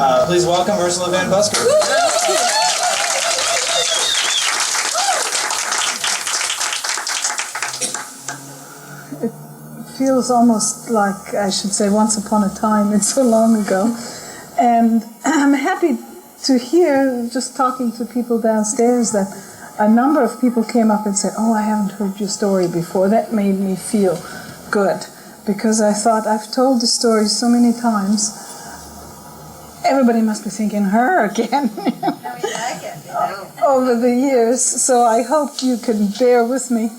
Please welcome Ursula Van Busker. It feels almost like, I should say, once upon a time. It's so long ago. And I'm happy to hear, just talking to people downstairs, that a number of people came up and said, "Oh, I haven't heard your story before." That made me feel good, because I thought, I've told the story so many times, everybody must be thinking, her again. Over the years, so I hope you can bear with me.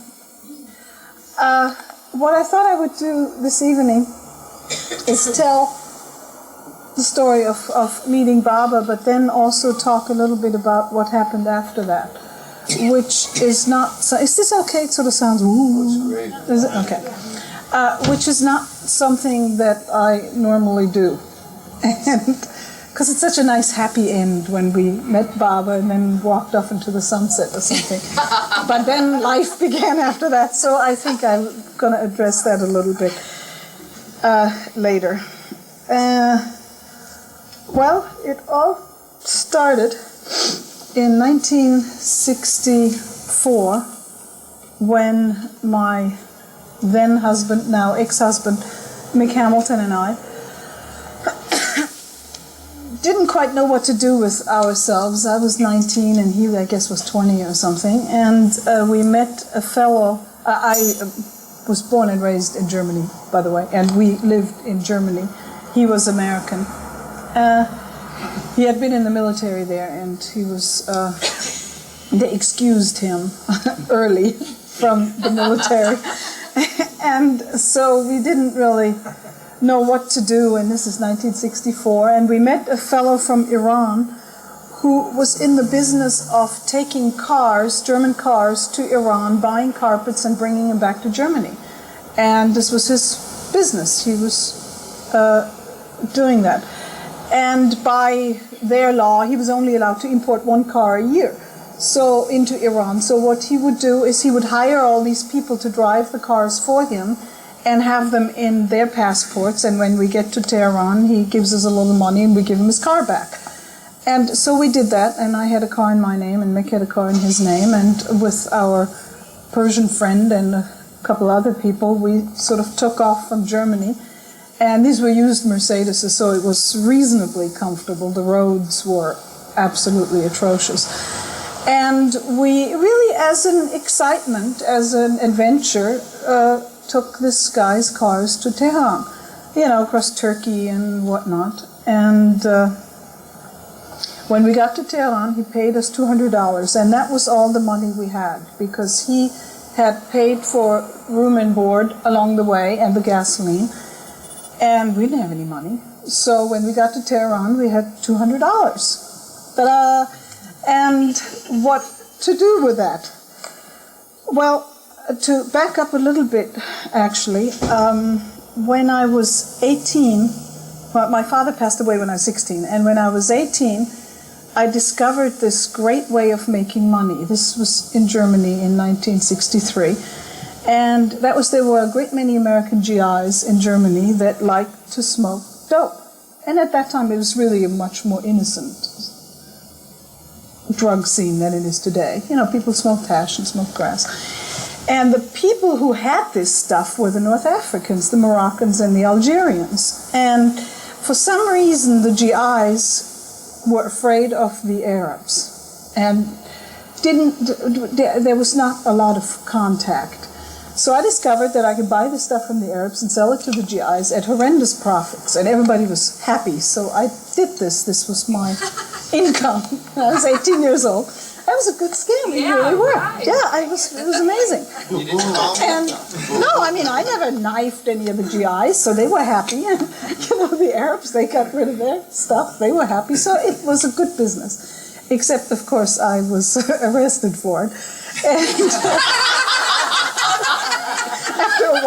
What I thought I would do this evening is tell the story of meeting Baba, but then also talk a little bit about what happened after that, which is not, so is this okay? It sort of sounds, ooh. Is it? Okay. Which is not something that I normally do. And because it's such a nice happy end when we met Baba and then walked off into the sunset or something. But then life began after that, so I think I'm going to address that a little bit later. Well, it all started in 1964 when my then husband, now ex-husband, Mick Hamilton, and I didn't quite know what to do with ourselves. I was 19 and he, I guess, was 20 or something. And we met a fellow. I was born and raised in Germany, by the way, and we lived in Germany. He was American. He had been in the military there, and he was. They excused him early from the military, and so we didn't really know what to do, and this is 1964, and we met a fellow from Iran who was in the business of taking cars, German cars, to Iran, buying carpets and bringing them back to Germany. And this was his business. He was doing that. And by their law, he was only allowed to import one car a year so into Iran. So what he would do is he would hire all these people to drive the cars for him and have them in their passports, and when we get to Tehran, he gives us a little money and we give him his car back. And so we did that, and I had a car in my name and Mick had a car in his name, and with our Persian friend and a couple other people, we sort of took off from Germany. And these were used Mercedes, so it was reasonably comfortable. The roads were absolutely atrocious. And we really, as an excitement, as an adventure, took this guy's cars to Tehran, across Turkey and whatnot. And when we got to Tehran, he paid us $200, and that was all the money we had, because he had paid for room and board along the way and the gasoline, and we didn't have any money. So when we got to Tehran, we had $200. Ta-da! And what to do with that? Well, to back up a little bit, actually, when I was 18, well, my father passed away when I was 16, and when I was 18, I discovered this great way of making money. This was in Germany in 1963, and that was, there were a great many American GIs in Germany that liked to smoke dope. And at that time, it was really a much more innocent drug scene than it is today. People smoked hash and smoked grass. And the people who had this stuff were the North Africans, the Moroccans and the Algerians. And for some reason, the GIs were afraid of the Arabs. And there was not a lot of contact. So I discovered that I could buy this stuff from the Arabs and sell it to the GIs at horrendous profits. And everybody was happy. So I did this. This was my income. I was 18 years old. That was a good scam. It really worked. Right. Yeah, it was amazing. And no, I never knifed any of the GIs, so they were happy. And the Arabs, they got rid of their stuff. They were happy. So it was a good business. Except, of course, I was arrested for it. And after a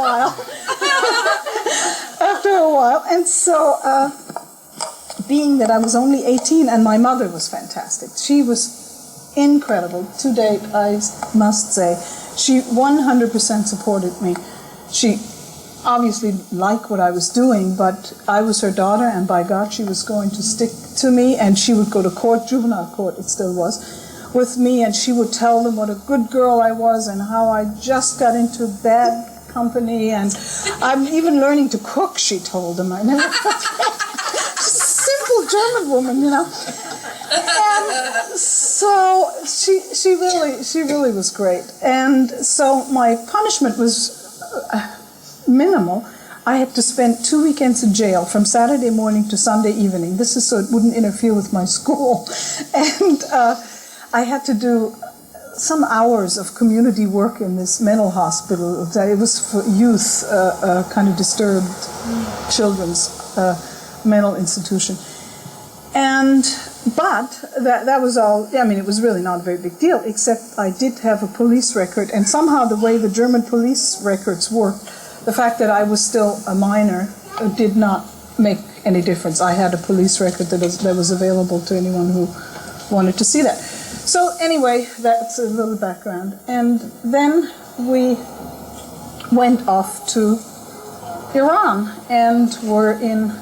while. And so, being that I was only 18, and my mother was fantastic. She was incredible. To date, I must say, she 100% supported me. She obviously like what I was doing, but I was her daughter, and by God, she was going to stick to me, and she would go to court, juvenile court, it still was, with me, and she would tell them what a good girl I was and how I just got into bad company, and I'm even learning to cook, she told them. I never simple German woman, you know. And so she really was great. And so my punishment was minimal. I had to spend 2 weekends in jail from Saturday morning to Sunday evening. This is so it wouldn't interfere with my school. And I had to do some hours of community work in this mental hospital. It was for youth, kind of disturbed children's mental institution. But that was all, I mean, it was really not a very big deal, except I did have a police record, and somehow the way the German police records worked, the fact that I was still a minor did not make any difference. I had a police record that was available to anyone who wanted to see that. So anyway, that's a little background. And then we went off to Iran and were in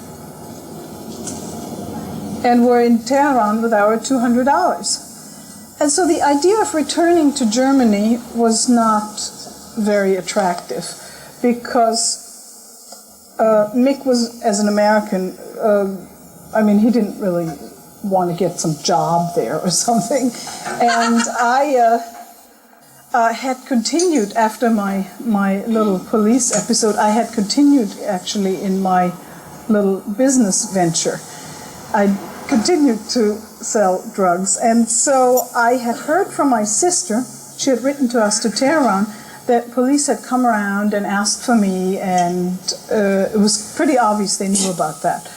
Tehran with our $200. And so the idea of returning to Germany was not very attractive, because Mick was, as an American, I mean, he didn't really want to get some job there or something. And I had continued after my little police episode, I had continued actually in my little business venture. I continued to sell drugs. And so I had heard from my sister, she had written to us to Tehran, that police had come around and asked for me, and it was pretty obvious they knew about that.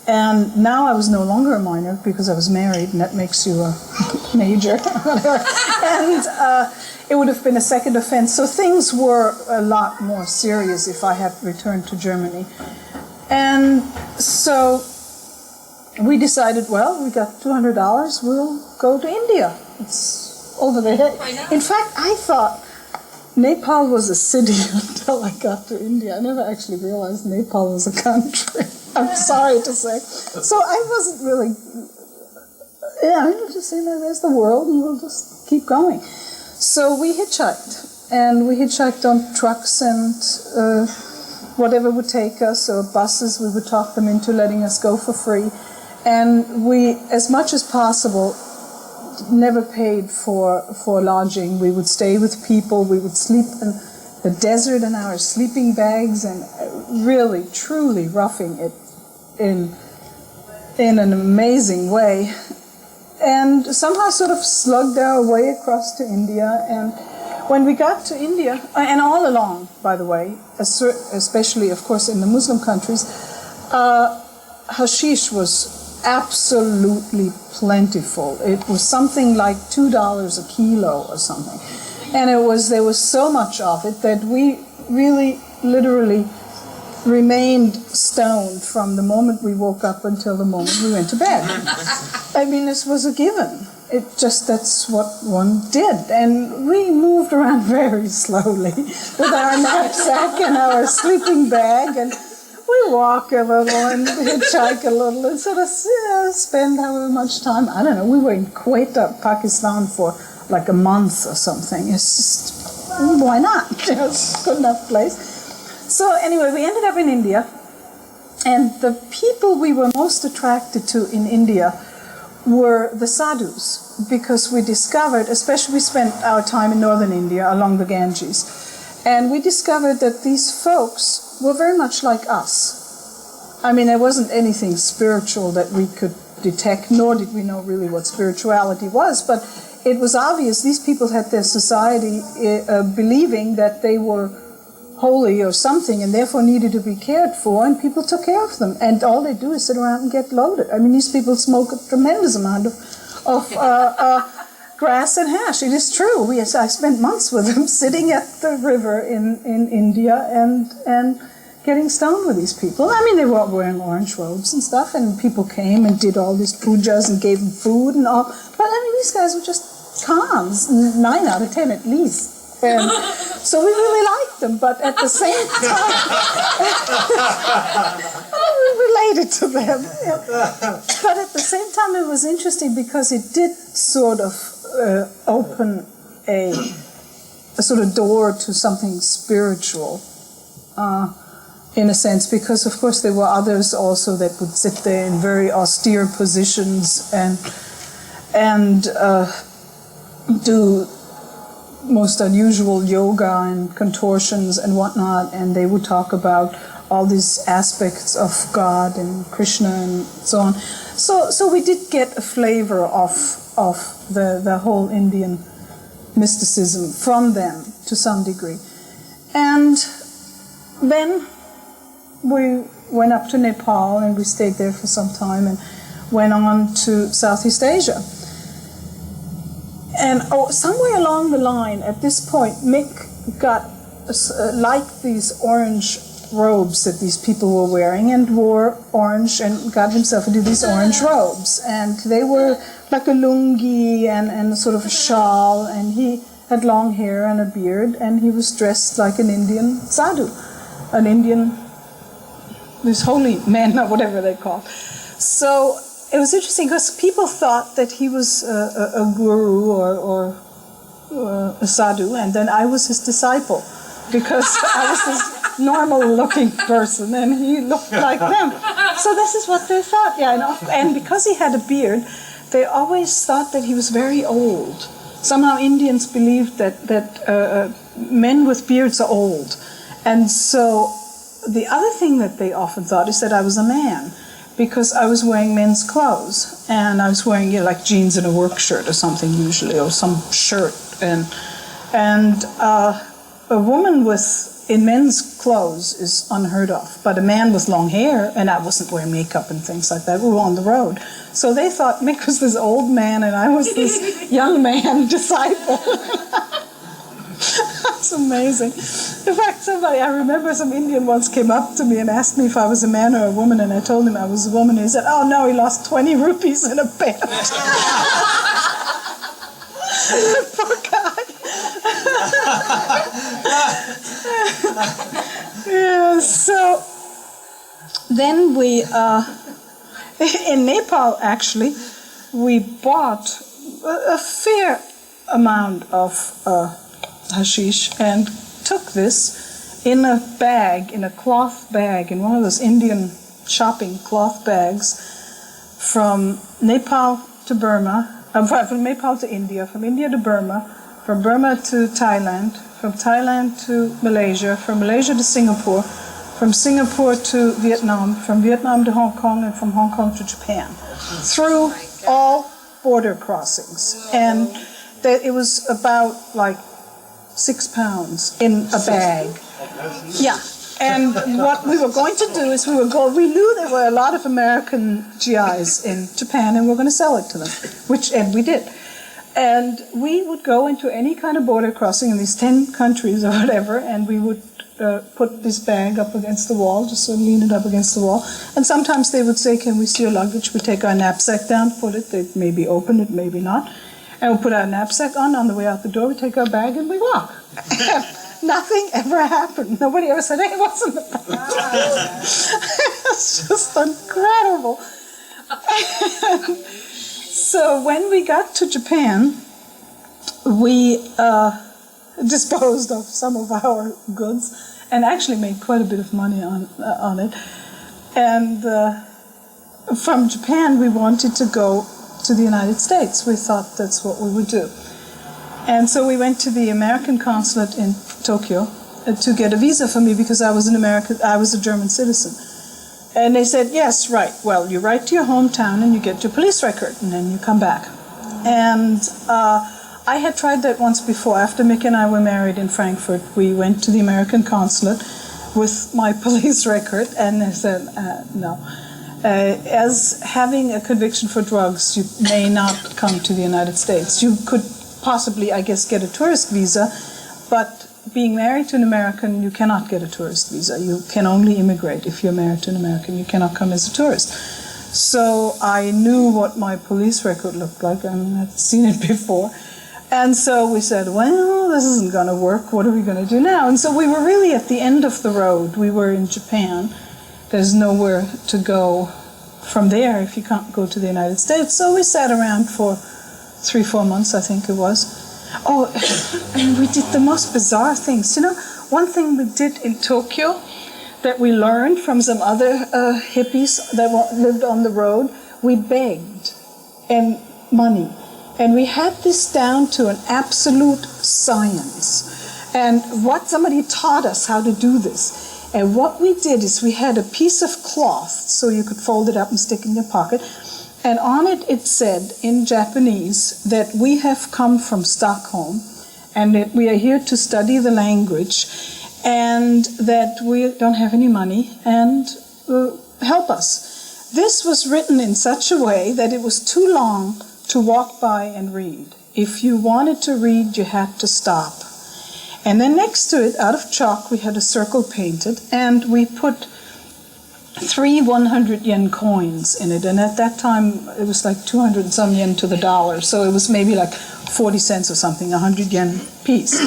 And now I was no longer a minor because I was married, and that makes you a major. And it would have been a second offense. So things were a lot more serious if I had returned to Germany. And so we decided, well, we got $200, we'll go to India. It's over the head. In fact, I thought Nepal was a city until I got to India. I never actually realized Nepal was a country. I'm sorry to say. So I wasn't really, I'm just saying that there's the world and we'll just keep going. So we hitchhiked, and we hitchhiked on trucks and whatever would take us, or buses, we would talk them into letting us go for free. And we, as much as possible, never paid for lodging. We would stay with people, we would sleep in the desert in our sleeping bags, and really, truly roughing it in an amazing way. And somehow sort of slugged our way across to India. And when we got to India, and all along, by the way, especially, of course, in the Muslim countries, hashish was absolutely plentiful. It was something like $2 a kilo or something. And there was so much of it that we really, literally remained stoned from the moment we woke up until the moment we went to bed. I mean, this was a given. That's what one did. And we moved around very slowly with our knapsack and our sleeping bag, and we walk a little and hitchhike a little and sort of spend however much time. I don't know, we were in Quetta, Pakistan for like a month or something. It's just, why not? It's a good enough place. So anyway, we ended up in India, and the people we were most attracted to in India were the sadhus, because we discovered, especially we spent our time in northern India along the Ganges, and we discovered that these folks were very much like us. I mean, there wasn't anything spiritual that we could detect, nor did we know really what spirituality was, but it was obvious these people had their society believing that they were holy or something, and therefore needed to be cared for, and people took care of them. And all they do is sit around and get loaded. I mean, these people smoke a tremendous amount of grass and hash. It is true. I spent months with them sitting at the river in India and getting stoned with these people. I mean, they were wearing orange robes and stuff, and people came and did all these pujas and gave them food and all. But I mean, these guys were just calms, 9 out of 10 at least. And So we really liked them, but at the same time, we related to them. Yeah. But at the same time, it was interesting because it did sort of open a sort of door to something spiritual, in a sense, because of course there were others also that would sit there in very austere positions and do most unusual yoga and contortions and whatnot, and they would talk about all these aspects of God and Krishna and so on. So we did get a flavor of the whole Indian mysticism from them to some degree. And then we went up to Nepal and we stayed there for some time and went on to Southeast Asia. And somewhere along the line, at this point, Mick got liked these orange robes that these people were wearing and wore orange and got himself into these orange robes. And they were like a lungi and sort of a shawl, and he had long hair and a beard, and he was dressed like an Indian sadhu, an Indian, this holy man or whatever they call. So it was interesting because people thought that he was a guru or a sadhu, and then I was his disciple because I was this normal-looking person and he looked like them. So this is what they thought, yeah. And because he had a beard, they always thought that he was very old. Somehow Indians believed that men with beards are old. And so the other thing that they often thought is that I was a man, because I was wearing men's clothes, and I was wearing like jeans and a work shirt or something usually, or some shirt, and a woman in men's clothes is unheard of, but a man with long hair, and I wasn't wearing makeup and things like that. We were on the road, so they thought Mick was this old man and I was this young man disciple. That's amazing. In fact, I remember some Indian once came up to me and asked me if I was a man or a woman, and I told him I was a woman. He said, "Oh no, he lost 20 rupees in a bet." Poor guy. Yeah, so then we, in Nepal actually, we bought a fair amount of hashish and took this in a bag, in a cloth bag, in one of those Indian shopping cloth bags, from Nepal to Burma, from Nepal to India, from India to Burma, from Burma to Thailand, from Thailand to Malaysia, from Malaysia to Singapore, from Singapore to Vietnam, from Vietnam to Hong Kong, and from Hong Kong to Japan, through all border crossings. And it was about like 6 pounds in a bag. Yeah. And what we were going to do is we knew there were a lot of American GIs in Japan, and we were going to sell it to them, and we did. And we would go into any kind of border crossing in these 10 countries or whatever, and we would put this bag up against the wall, just sort of lean it up against the wall. And sometimes they would say, "Can we see your luggage?" We take our knapsack down, put it, they maybe open it, maybe not. And we put our knapsack on the way out the door, we take our bag and we walk. Nothing ever happened. Nobody ever said, "Hey, what's in the bag?" It's just incredible. So when we got to Japan, we disposed of some of our goods and actually made quite a bit of money on it. And from Japan, we wanted to go to the United States. We thought that's what we would do. And so we went to the American consulate in Tokyo to get a visa for me because I was a German citizen. And they said, "Yes, right. Well, you write to your hometown and you get your police record and then you come back." And I had tried that once before. After Mick and I were married in Frankfurt, we went to the American consulate with my police record, and they said, "No. As having a conviction for drugs, you may not come to the United States. You could possibly, I guess, get a tourist visa, but being married to an American, you cannot get a tourist visa. You can only immigrate if you're married to an American. You cannot come as a tourist." So I knew what my police record looked like. I had seen it before. And so we said, well, this isn't going to work. What are we going to do now? And so we were really at the end of the road. We were in Japan. There's nowhere to go from there if you can't go to the United States. So we sat around for 3-4 months, I think it was. Oh, and we did the most bizarre things. You know, one thing we did in Tokyo that we learned from some other hippies that lived on the road, we begged and money. And we had this down to an absolute science. And somebody taught us how to do this. And what we did is we had a piece of cloth, so you could fold it up and stick it in your pocket. And on it, it said in Japanese that we have come from Stockholm and that we are here to study the language and that we don't have any money and help us. This was written in such a way that it was too long to walk by and read. If you wanted to read, you had to stop. And then next to it, out of chalk, we had a circle painted, and we put 3 100-yen coins in it. And at that time, it was like 200 and some yen to the dollar. So it was maybe like 40 cents or something, 100-yen piece.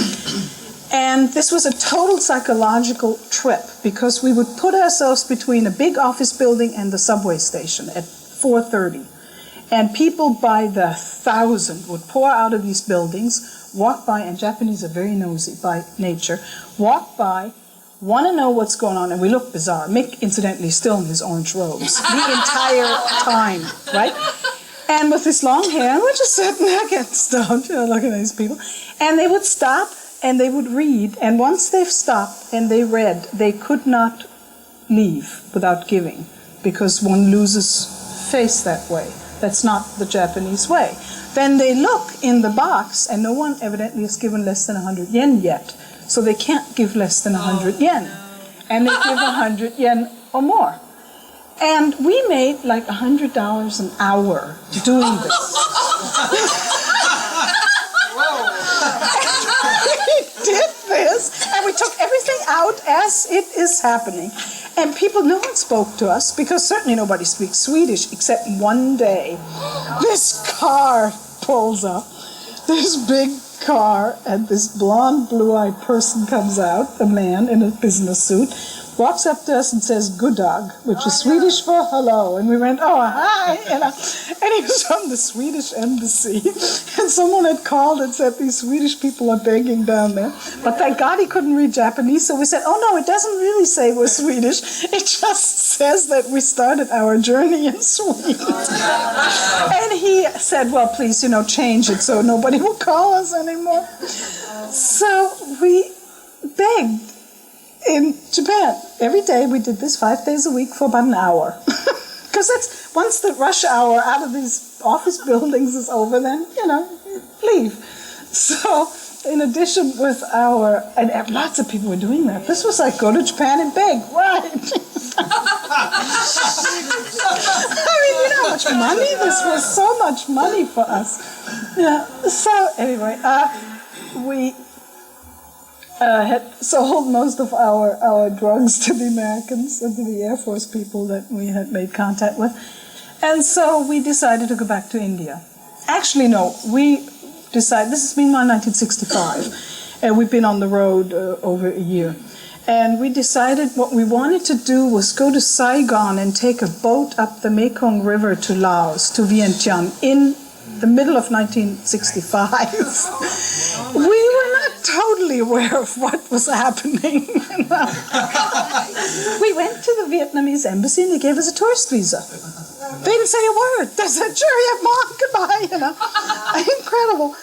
And this was a total psychological trip, because we would put ourselves between a big office building and the subway station at 4:30. And people by the thousand would pour out of these buildings, walk by, and Japanese are very nosy by nature, walk by, want to know what's going on, and we look bizarre. Mick, incidentally, still in his orange robes the entire time, right? And with this long hair, and we're just sitting there getting stoned, looking at these people. And they would stop, and they would read, and once they've stopped and they read, they could not leave without giving, because one loses face that way. That's not the Japanese way. Then they look in the box, and no one evidently has given less than 100 yen yet. So they can't give less than 100 yen. And they give 100 yen or more. And we made like $100 an hour doing this. We did this, and we took everything out as it is happening. And people, no one spoke to us, because certainly nobody speaks Swedish, except one day, this car pulls up, this big car, and this blonde, blue-eyed person comes out, a man in a business suit, walks up to us and says, "Goddag," which is Swedish for hello. And we went, "Oh, hi," and he was from the Swedish embassy. And someone had called and said, "These Swedish people are begging down there." But thank God he couldn't read Japanese, so we said, "Oh no, it doesn't really say we're Swedish. It just says that we started our journey in Sweden." And he said, "Well, please, change it so nobody will call us anymore." So we begged in Japan. Every day we did this 5 days a week for about an hour. Because that's, once the rush hour out of these office buildings is over, then, leave. So, in addition with and lots of people were doing that. This was like, go to Japan and beg, right? I mean, you know how much money? This was so much money for us. Yeah. So, anyway, we had sold most of our drugs to the Americans and to the Air Force people that we had made contact with. And so we decided to go back to India. Actually, no, we decided, this is meanwhile 1965, and we've been on the road over a year. And we decided what we wanted to do was go to Saigon and take a boat up the Mekong River to Laos, to Vientiane, in the middle of 1965. We were not totally aware of what was happening. We went to the Vietnamese embassy and they gave us a tourist visa. They didn't say a word. They said, "Sure, yeah, Mom, goodbye," Incredible.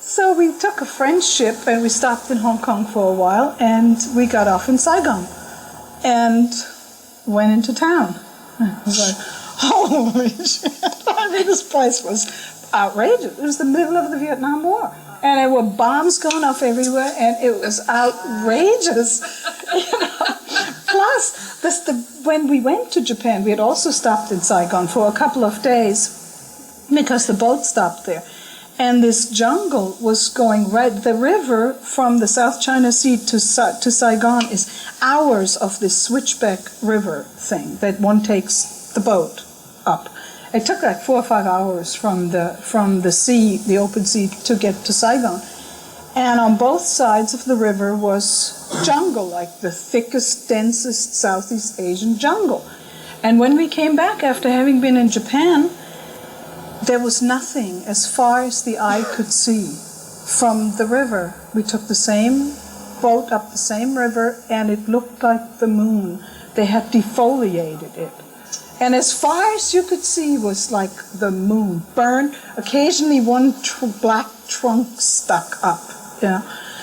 So we took a French ship and we stopped in Hong Kong for a while, and we got off in Saigon and went into town. I was like, holy shit. I mean, this place was outrageous. It was the middle of the Vietnam War. And there were bombs going off everywhere, and it was outrageous. Plus, when we went to Japan, we had also stopped in Saigon for a couple of days because the boat stopped there. And this jungle was going right, the river from the South China Sea to Saigon is hours of this switchback river thing that one takes the boat up. It took like 4 or 5 hours from the sea, the open sea, to get to Saigon. And on both sides of the river was jungle, like the thickest, densest Southeast Asian jungle. And when we came back after having been in Japan, there was nothing as far as the eye could see from the river. We took the same boat up the same river, and it looked like the moon. They had defoliated it. And as far as you could see was like the moon, burned, occasionally one black trunk stuck up. Yeah.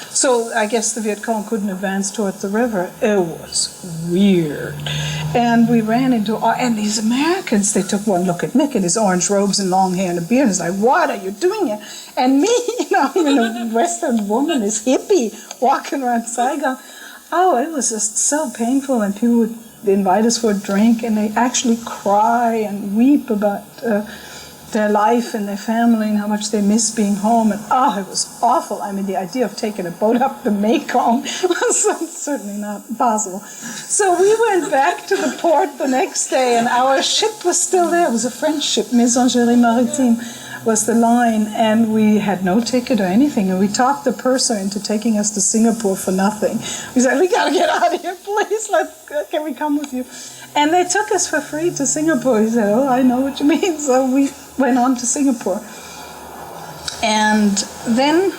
So I guess the Viet Cong couldn't advance toward the river. It was weird. And we ran into, and these Americans, they took one look at Mick in his orange robes and long hair and a beard. It's like, what are you doing here? And me, a Western woman, this hippie, walking around Saigon. Oh, it was just so painful. And people would invite us for a drink, and they actually cry and weep about their life and their family and how much they miss being home. And it was awful. I mean, the idea of taking a boat up the Mekong was certainly not possible. So we went back to the port the next day, and our ship was still there. It was a French ship, Messagerie Maritime was the line, and we had no ticket or anything. And we talked the purser into taking us to Singapore for nothing. We said, we got to get out of here, please. Can we come with you? And they took us for free to Singapore. He said, I know what you mean. So we went on to Singapore. And then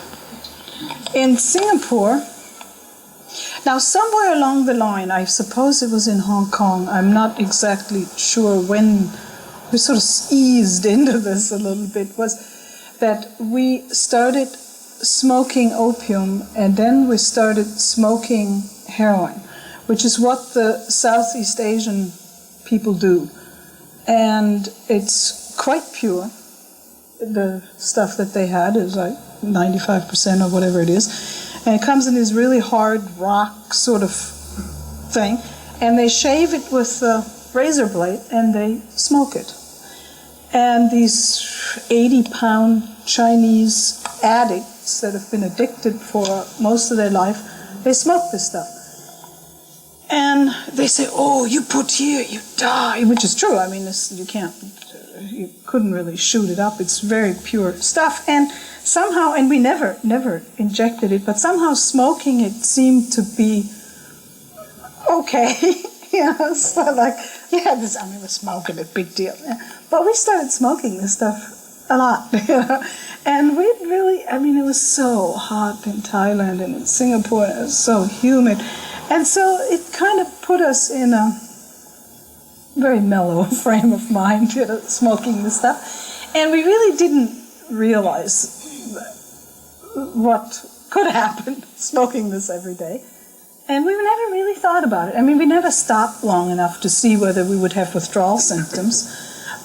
in Singapore, now somewhere along the line, I suppose it was in Hong Kong, I'm not exactly sure when we sort of eased into this a little bit, was that we started smoking opium, and then we started smoking heroin, which is what the Southeast Asian people do. And it's quite pure. The stuff that they had is like 95% or whatever it is. And it comes in this really hard rock sort of thing. And they shave it with a razor blade and they smoke it. And these 80-pound Chinese addicts that have been addicted for most of their life, they smoke this stuff. And they say, you put here, you die, which is true. I mean, you couldn't really shoot it up. It's very pure stuff. And somehow, and we never injected it, but somehow smoking it seemed to be okay. So we're smoking it, big deal. But we started smoking this stuff a lot, And we really, it was so hot in Thailand and in Singapore, it was so humid. And so it kind of put us in a very mellow frame of mind, smoking this stuff. And we really didn't realize what could happen smoking this every day. And we never really thought about it. We never stopped long enough to see whether we would have withdrawal symptoms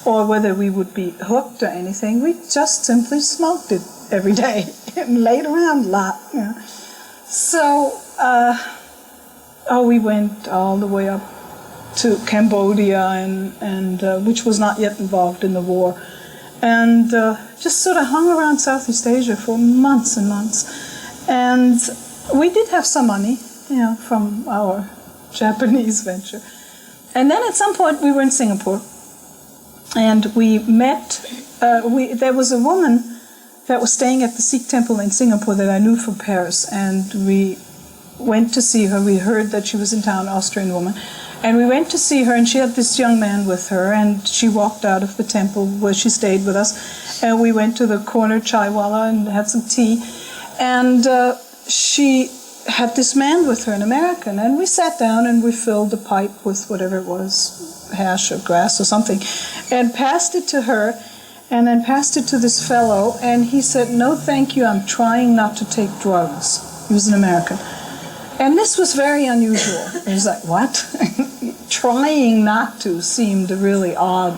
or whether we would be hooked or anything. We just simply smoked it every day and laid around a lot. So, we went all the way up to Cambodia, and which was not yet involved in the war, and just sort of hung around Southeast Asia for months and months. And we did have some money, from our Japanese venture. And then at some point we were in Singapore, and we met, there was a woman that was staying at the Sikh temple in Singapore that I knew from Paris, and we went to see her. We heard that she was in town, Austrian woman, and we went to see her, and she had this young man with her, and she walked out of the temple where she stayed with us, and we went to the corner chaiwala and had some tea, and she had this man with her, an American, and we sat down and we filled the pipe with whatever it was, hash or grass or something, and passed it to her, and then passed it to this fellow, and he said, "No, thank you, I'm trying not to take drugs." He was an American. And this was very unusual. It was like, what? Trying not to seemed a really odd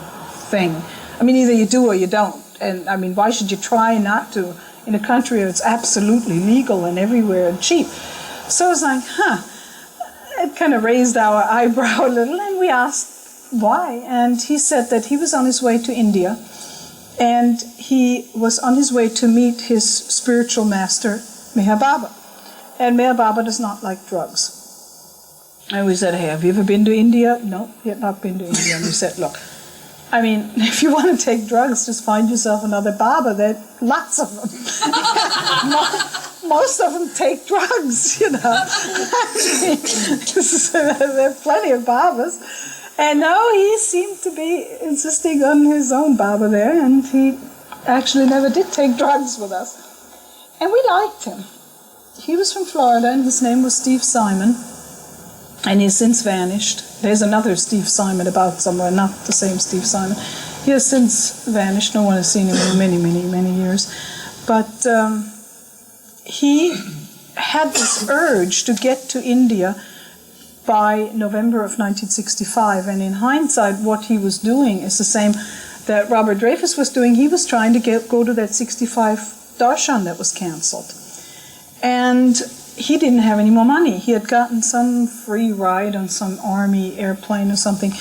thing. Either you do or you don't. And why should you try not to in a country where it's absolutely legal and everywhere and cheap? So I was like, It kind of raised our eyebrow a little, and we asked why. And he said that he was on his way to India, and he was on his way to meet his spiritual master, Meher Baba. And Meher Baba does not like drugs. And we said, "Hey, have you ever been to India?" No, he had not been to India. And we said, "Look, I mean, if you want to take drugs, just find yourself another Baba. There are lots of them. Most of them take drugs, you know. There are plenty of Babas. And no, he seemed to be insisting on his own Baba there, and he actually never did take drugs with us. And we liked him. He was from Florida, and his name was Steve Simon, and he's since vanished. There's another Steve Simon about somewhere, not the same Steve Simon. He has since vanished. No one has seen him in many, many, many years. But he had this urge to get to India by November of 1965. And in hindsight, what he was doing is the same that Robert Dreyfus was doing. He was trying to go to that 65 Darshan that was canceled. And he didn't have any more money. He had gotten some free ride on some army airplane or something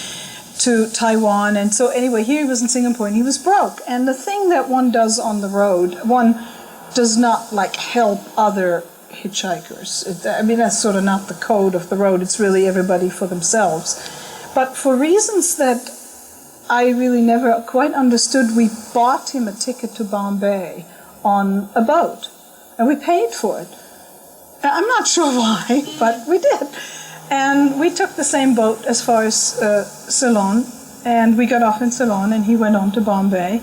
to Taiwan. And so anyway, here he was in Singapore and he was broke. And the thing that one does on the road, one does not like help other hitchhikers. I mean, that's sort of not the code of the road. It's really everybody for themselves. But for reasons that I really never quite understood, we bought him a ticket to Bombay on a boat. And we paid for it. I'm not sure why, but we did. And we took the same boat as far as Ceylon, and we got off in Ceylon, and he went on to Bombay.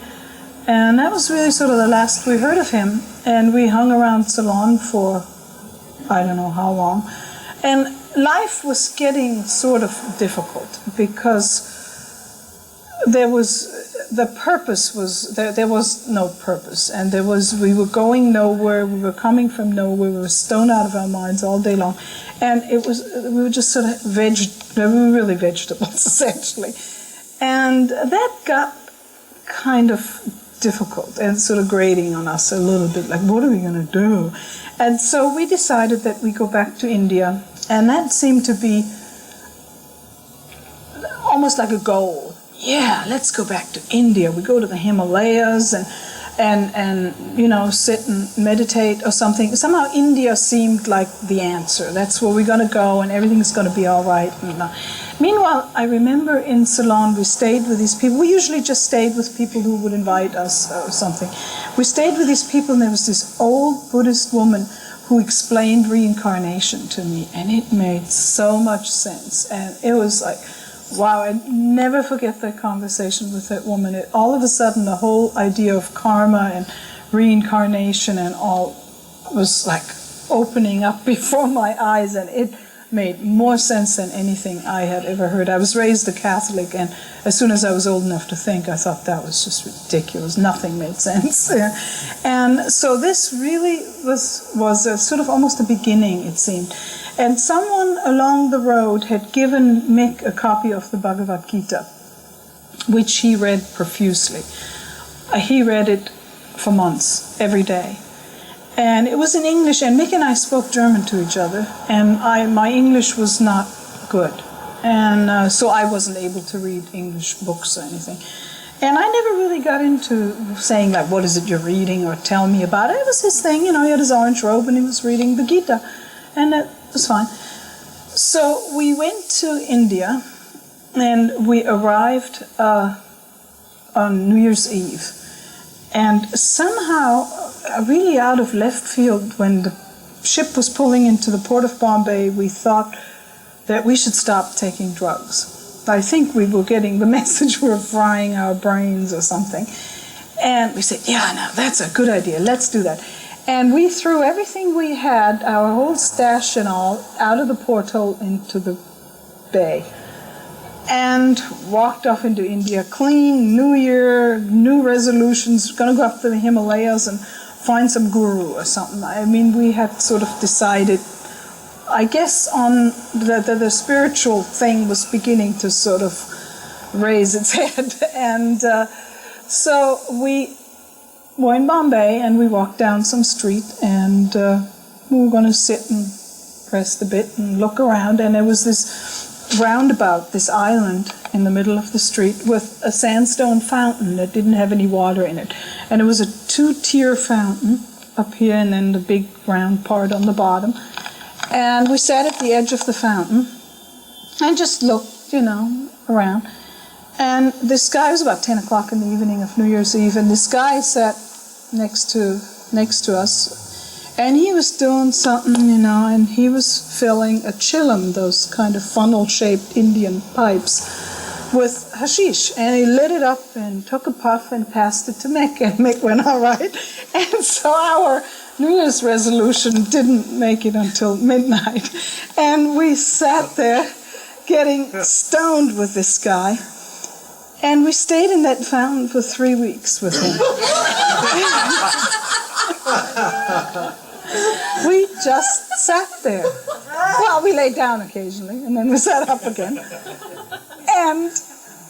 And that was really sort of the last we heard of him. And we hung around Ceylon for I don't know how long. And life was getting sort of difficult because there was no purpose, and we were going nowhere, we were coming from nowhere, we were stoned out of our minds all day long, and we were just sort of we were really vegetables essentially, and that got kind of difficult and sort of grating on us a little bit, like what are we going to do? And so we decided that we go back to India, and that seemed to be almost like a goal. Yeah, let's go back to India. We go to the Himalayas and you know, sit and meditate or something. Somehow India seemed like the answer. That's where we're going to go and everything's going to be all right. Meanwhile, I remember in Ceylon we stayed with these people. We usually just stayed with people who would invite us or something. We stayed with these people, and there was this old Buddhist woman who explained reincarnation to me, and it made so much sense. And it was like, wow, I never forget that conversation with that woman. All of a sudden, the whole idea of karma and reincarnation and all was like opening up before my eyes, and it made more sense than anything I had ever heard. I was raised a Catholic, and as soon as I was old enough to think, I thought that was just ridiculous. Nothing made sense. And so this really was a sort of almost a beginning, it seemed. And someone along the road had given Mick a copy of the Bhagavad Gita, which he read profusely. He read it for months, every day. And it was in English, and Mick and I spoke German to each other, and my English was not good. And so I wasn't able to read English books or anything. And I never really got into saying, like, what is it you're reading, or tell me about it. It was his thing, you know, he had his orange robe and he was reading the Gita. And that was fine. So we went to India, and we arrived on New Year's Eve. And somehow, really out of left field, when the ship was pulling into the port of Bombay, we thought that we should stop taking drugs. I think we were getting the message we were frying our brains or something. And we said, yeah, no, that's a good idea, let's do that. And we threw everything we had, our whole stash and all, out of the porthole into the bay. And walked off into India, clean, New Year, new resolutions, going to go up to the Himalayas and find some guru or something. I mean, we had sort of decided, I guess, on the spiritual thing was beginning to sort of raise its head. And so we were in Bombay, and we walked down some street, and we were going to sit and rest a bit and look around, and there was this roundabout, this island in the middle of the street with a sandstone fountain that didn't have any water in it. And it was a 2-tier fountain up here, and then the big round part on the bottom. And we sat at the edge of the fountain and just looked, you know, around. And this guy, it was about 10 o'clock in the evening of New Year's Eve, and this guy sat next to us, and he was doing something, and he was filling a chillum, those kind of funnel-shaped Indian pipes, with hashish. And he lit it up and took a puff and passed it to Mick, and Mick went, all right. And so our New Year's resolution didn't make it until midnight. And we sat there getting stoned with this guy. And we stayed in that fountain for 3 weeks with him. We just sat there. Well, we lay down occasionally, and then we sat up again. And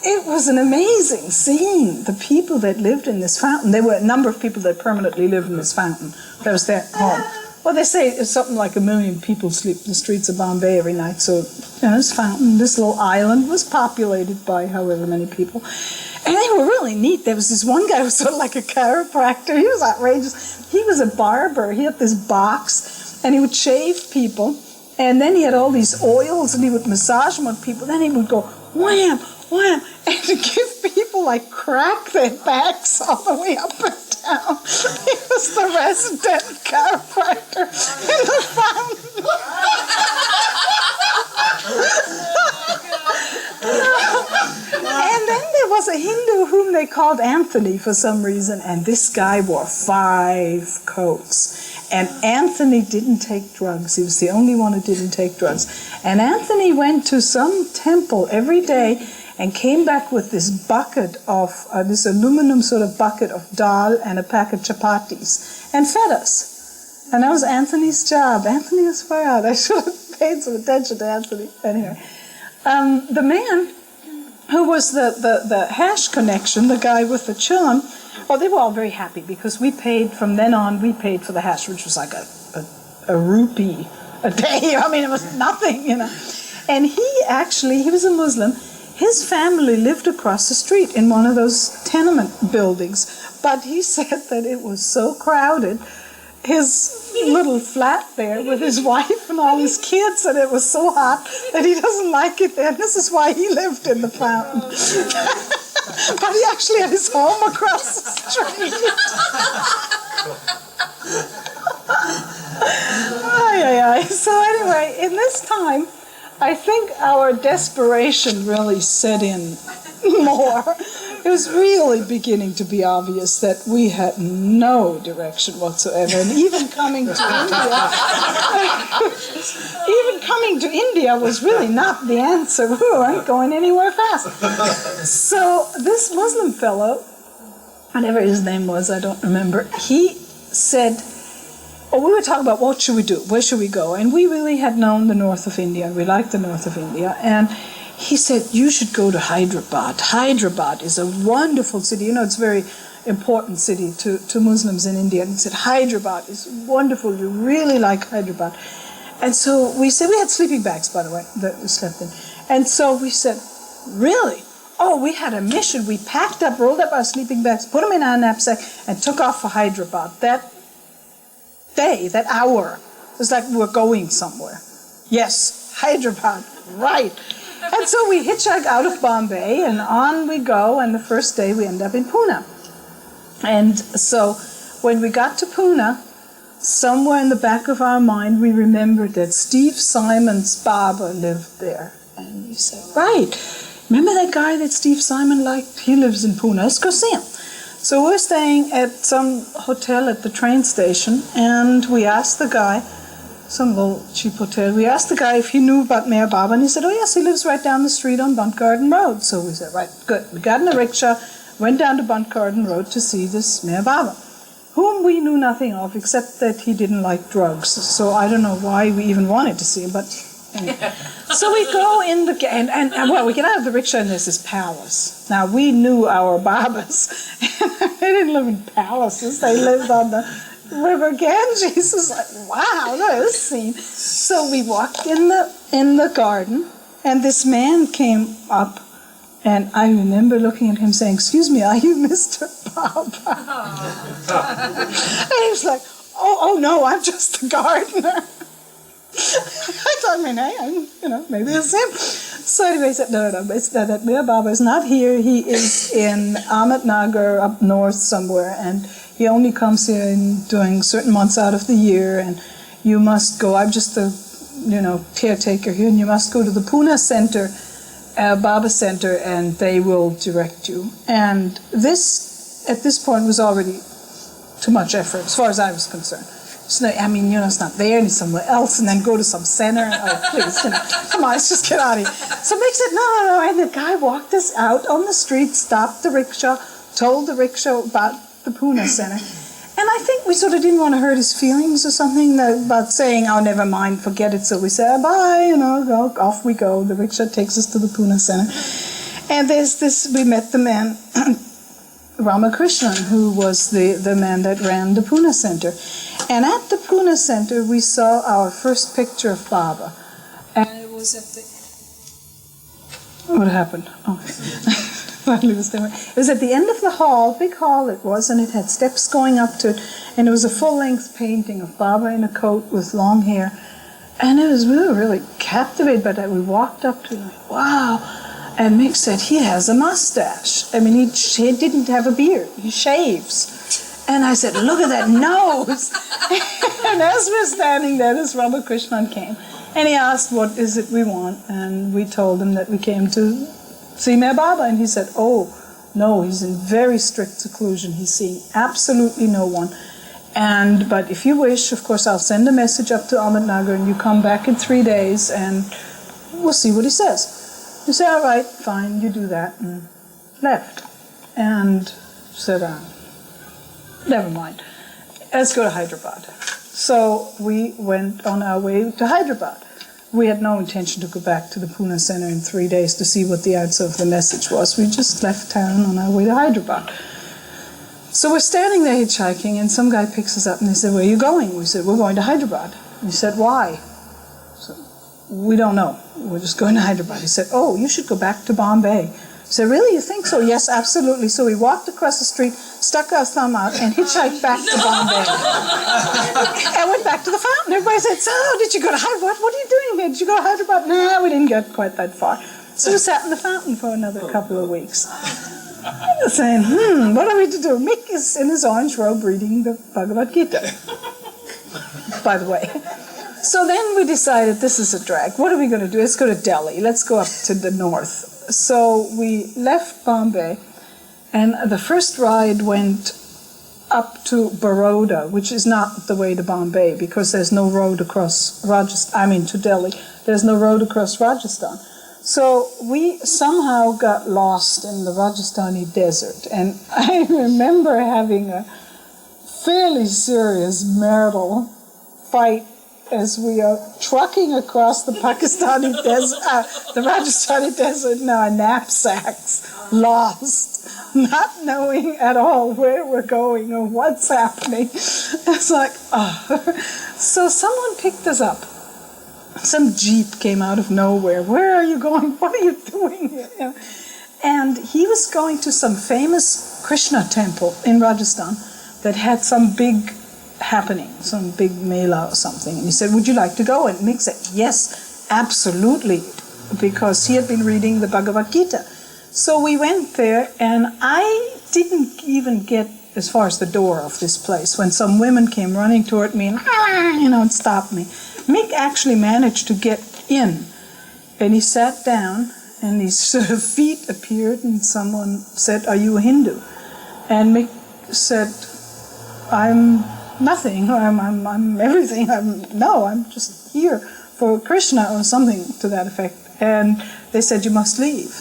it was an amazing scene. The people that lived in this fountain, there were a number of people that permanently lived in this fountain. That was their home. Well, they say it's something like 1 million people sleep in the streets of Bombay every night. So, this fountain, this little island, was populated by however many people. And they were really neat. There was this one guy who was sort of like a chiropractor. He was outrageous. He was a barber. He had this box, and he would shave people. And then he had all these oils, and he would massage them on people. Then he would go, wham, wham, and to give people like crack their backs all the way up and down. He was the resident chiropractor in the fountain. And then there was a Hindu whom they called Anthony for some reason, and this guy wore 5 coats. And Anthony didn't take drugs. He was the only one who didn't take drugs. And Anthony went to some temple every day and came back with this bucket of, this aluminum sort of bucket of dal and a pack of chapatis, and fed us. And that was Anthony's job. Anthony was fired. I should have paid some attention to Anthony. Anyway, the man who was the hash connection, the guy with the chillum, well, they were all very happy because we paid, from then on, we paid for the hash, which was like a rupee a day. I mean, it was nothing, And he was a Muslim. His family lived across the street in one of those tenement buildings. But he said that it was so crowded, his little flat there with his wife and all his kids, and it was so hot that he doesn't like it there. And this is why he lived in the fountain. But he actually had his home across the street. So anyway, in this time, I think our desperation really set in more. It was really beginning to be obvious that we had no direction whatsoever. And even coming to India was really not the answer. We weren't going anywhere fast. So this Muslim fellow, whatever his name was, I don't remember, he said, we were talking about what should we do, where should we go? And we really had known the north of India, we liked the north of India, and he said, you should go to Hyderabad. Hyderabad is a wonderful city. It's a very important city to Muslims in India. And he said, Hyderabad is wonderful. You really like Hyderabad. And so we said, we had sleeping bags, by the way, that we slept in. And so we said, really? Oh, we had a mission. We packed up, rolled up our sleeping bags, put them in our knapsack, and took off for Hyderabad. That day, that hour, it was like we were going somewhere. Yes, Hyderabad, right. And so we hitchhiked out of Bombay, and on we go, and the first day we end up in Pune. And so when we got to Pune, somewhere in the back of our mind, we remembered that Steve Simon's barber lived there. And we said, right, remember that guy that Steve Simon liked? He lives in Pune. Let's go see him. So we're staying at some hotel at the train station, and we asked the guy, some little cheap hotel, we asked the guy if he knew about Mayor Baba, and he said, oh yes, he lives right down the street on Bunt Garden Road. So we said, right, good. We got in a rickshaw, went down to Bunt Garden Road to see this Mayor Baba, whom we knew nothing of, except that he didn't like drugs. So I don't know why we even wanted to see him, but anyway. So we go in we get out of the rickshaw, and there's this palace. Now, we knew our Babas. They didn't live in palaces. They lived on the River Ganges. It was like, wow, look at this scene. So we walked in the garden, and this man came up, and I remember looking at him saying, excuse me, are you Mr. Baba? And he was like, oh no, I'm just the gardener. I thought, maybe it's him. So anyway, he said, no, it's that Mir Baba is not here. He is in Ahmednagar up north somewhere, and he only comes here during certain months out of the year, and you must go. I'm just the, caretaker here, and you must go to the Pune Center, Baba Center, and they will direct you. And this, at this point, was already too much effort, as far as I was concerned. So, it's not there, and it's somewhere else, and then go to some center. Oh, please, come on, let's just get out of here. So Mick said, no. And the guy walked us out on the street, stopped the rickshaw, told the rickshaw about the Pune Center. And I think we sort of didn't want to hurt his feelings or something about saying, oh, never mind, forget it. So we said, bye, go, off we go. The rickshaw takes us to the Pune Center. And we met the man, Ramakrishnan, who was the man that ran the Pune Center. And at the Pune Center, we saw our first picture of Baba. And it was at the... What happened? Oh. It was at the end of the hall, big hall it was, and it had steps going up to it, and it was a full-length painting of Baba in a coat with long hair. And we were really captivated by that. We walked up to him, wow. And Mick said, he has a mustache. He didn't have a beard. He shaves. And I said, look at that nose. And as we're standing there, this Ramakrishnan came. And he asked, what is it we want? And we told him that we came to see Mir Baba. And he said, oh, no, he's in very strict seclusion. He's seeing absolutely no one. But if you wish, of course, I'll send a message up to Ahmednagar, and you come back in 3 days, and we'll see what he says. We said, all right, fine, you do that, and left. And said, never mind, let's go to Hyderabad. So we went on our way to Hyderabad. We had no intention to go back to the Pune Center in 3 days to see what the answer of the message was. We just left town on our way to Hyderabad. So we're standing there hitchhiking, and some guy picks us up, and they said, where are you going? We said, we're going to Hyderabad. He said, why? We don't know. We're just going to Hyderabad. He said, oh, you should go back to Bombay. I said, really, you think so? Yes, absolutely. So we walked across the street, stuck our thumb out, and hitchhiked back to Bombay. And went back to the fountain. Everybody said, so, did you go to Hyderabad? What are you doing here? Did you go to Hyderabad? No, we didn't get quite that far. So we sat in the fountain for another couple of weeks. Saying, what are we to do? Mick is in his orange robe reading the Bhagavad Gita, by the way. So then we decided this is a drag. What are we going to do? Let's go to Delhi. Let's go up to the north. So we left Bombay, and the first ride went up to Baroda, which is not the way to Bombay, because there's no road across to Delhi. There's no road across Rajasthan. So we somehow got lost in the Rajasthani desert, and I remember having a fairly serious marital fight as we are trucking across the Pakistani desert, the Rajasthani desert in our knapsacks, lost, not knowing at all where we're going or what's happening. It's like, So someone picked us up. Some jeep came out of nowhere. Where are you going? What are you doing here? And he was going to some famous Krishna temple in Rajasthan that had some big happening, some big mela or something. And he said, would you like to go? And Mick said, yes, absolutely, because he had been reading the Bhagavad Gita. So we went there, and I didn't even get as far as the door of this place when some women came running toward me and stopped me. Mick actually managed to get in, and he sat down, and these sort of feet appeared, and someone said, are you a Hindu? And Mick said, I'm nothing, I'm everything, I'm just here for Krishna or something to that effect. And they said, you must leave.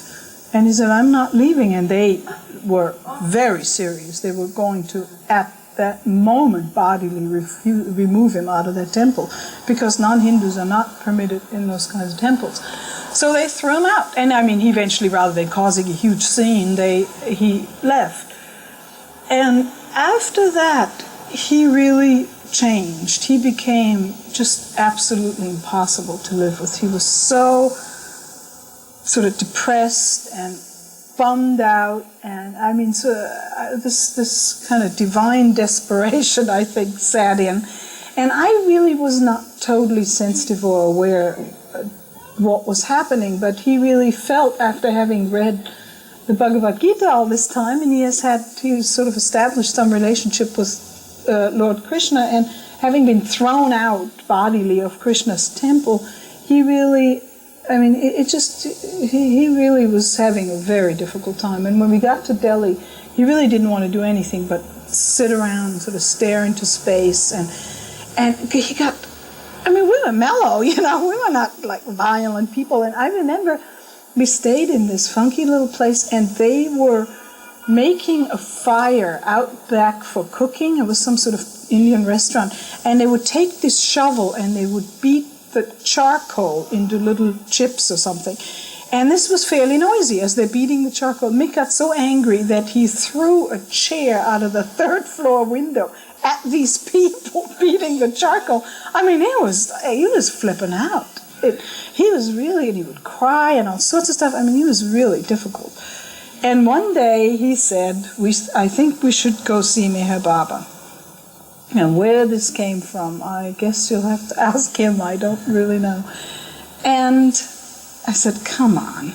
And he said, I'm not leaving. And they were very serious. They were going to, at that moment, bodily remove him out of that temple, because non-Hindus are not permitted in those kinds of temples. So they threw him out. And he eventually, rather than causing a huge scene, he left. And after that, he really changed. He became just absolutely impossible to live with. He was so sort of depressed and bummed out, and this kind of divine desperation, I think, sat in. And I really was not totally sensitive or aware what was happening, but he really felt, after having read the Bhagavad Gita all this time, and he sort of established some relationship with Lord Krishna, and having been thrown out bodily of Krishna's temple, he really, he really was having a very difficult time. And when we got to Delhi, he really didn't want to do anything but sit around and sort of stare into space, and he got, we were mellow, we were not like violent people. And I remember we stayed in this funky little place, and they were making a fire out back for cooking. It was some sort of Indian restaurant, and they would take this shovel and they would beat the charcoal into little chips or something. And this was fairly noisy as they're beating the charcoal. Mick got so angry that he threw a chair out of the third floor window at these people beating the charcoal. He was flipping out. He was really, and he would cry and all sorts of stuff. He was really difficult. And one day he said, I think we should go see Meher Baba. And where this came from, I guess you'll have to ask him. I don't really know. And I said, come on,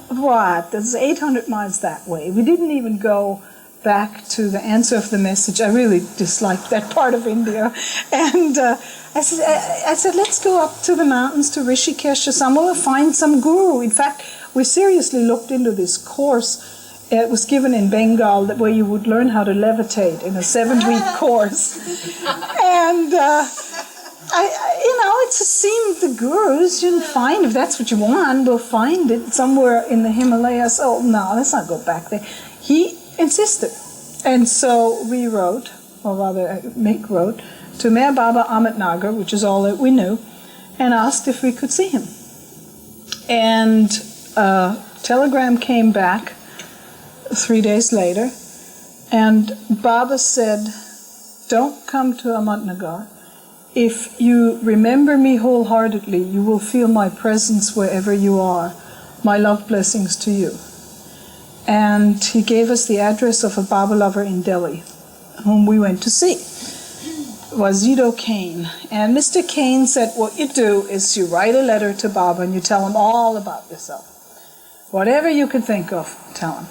what? That's 800 miles that way. We didn't even go back to the answer of the message. I really disliked that part of India. And I said, let's go up to the mountains to Rishikesh or somewhere. We'll find some guru. In fact, we seriously looked into this course. It was given in Bengal where you would learn how to levitate in a 7-week course. And it just seemed the gurus, find, if that's what you want, we'll find it somewhere in the Himalayas. Oh, no, let's not go back there. He insisted. And so we wrote, or rather Mick wrote, to Meher Baba Ahmednagar, which is all that we knew, and asked if we could see him. And a telegram came back 3 days later, and Baba said, don't come to Ahmednagar. If you remember me wholeheartedly, you will feel my presence wherever you are. My love blessings to you. And he gave us the address of a Baba lover in Delhi, whom we went to see. Wazido Kane. And Mr. Kane said, what you do is you write a letter to Baba and you tell him all about yourself. Whatever you can think of, tell him.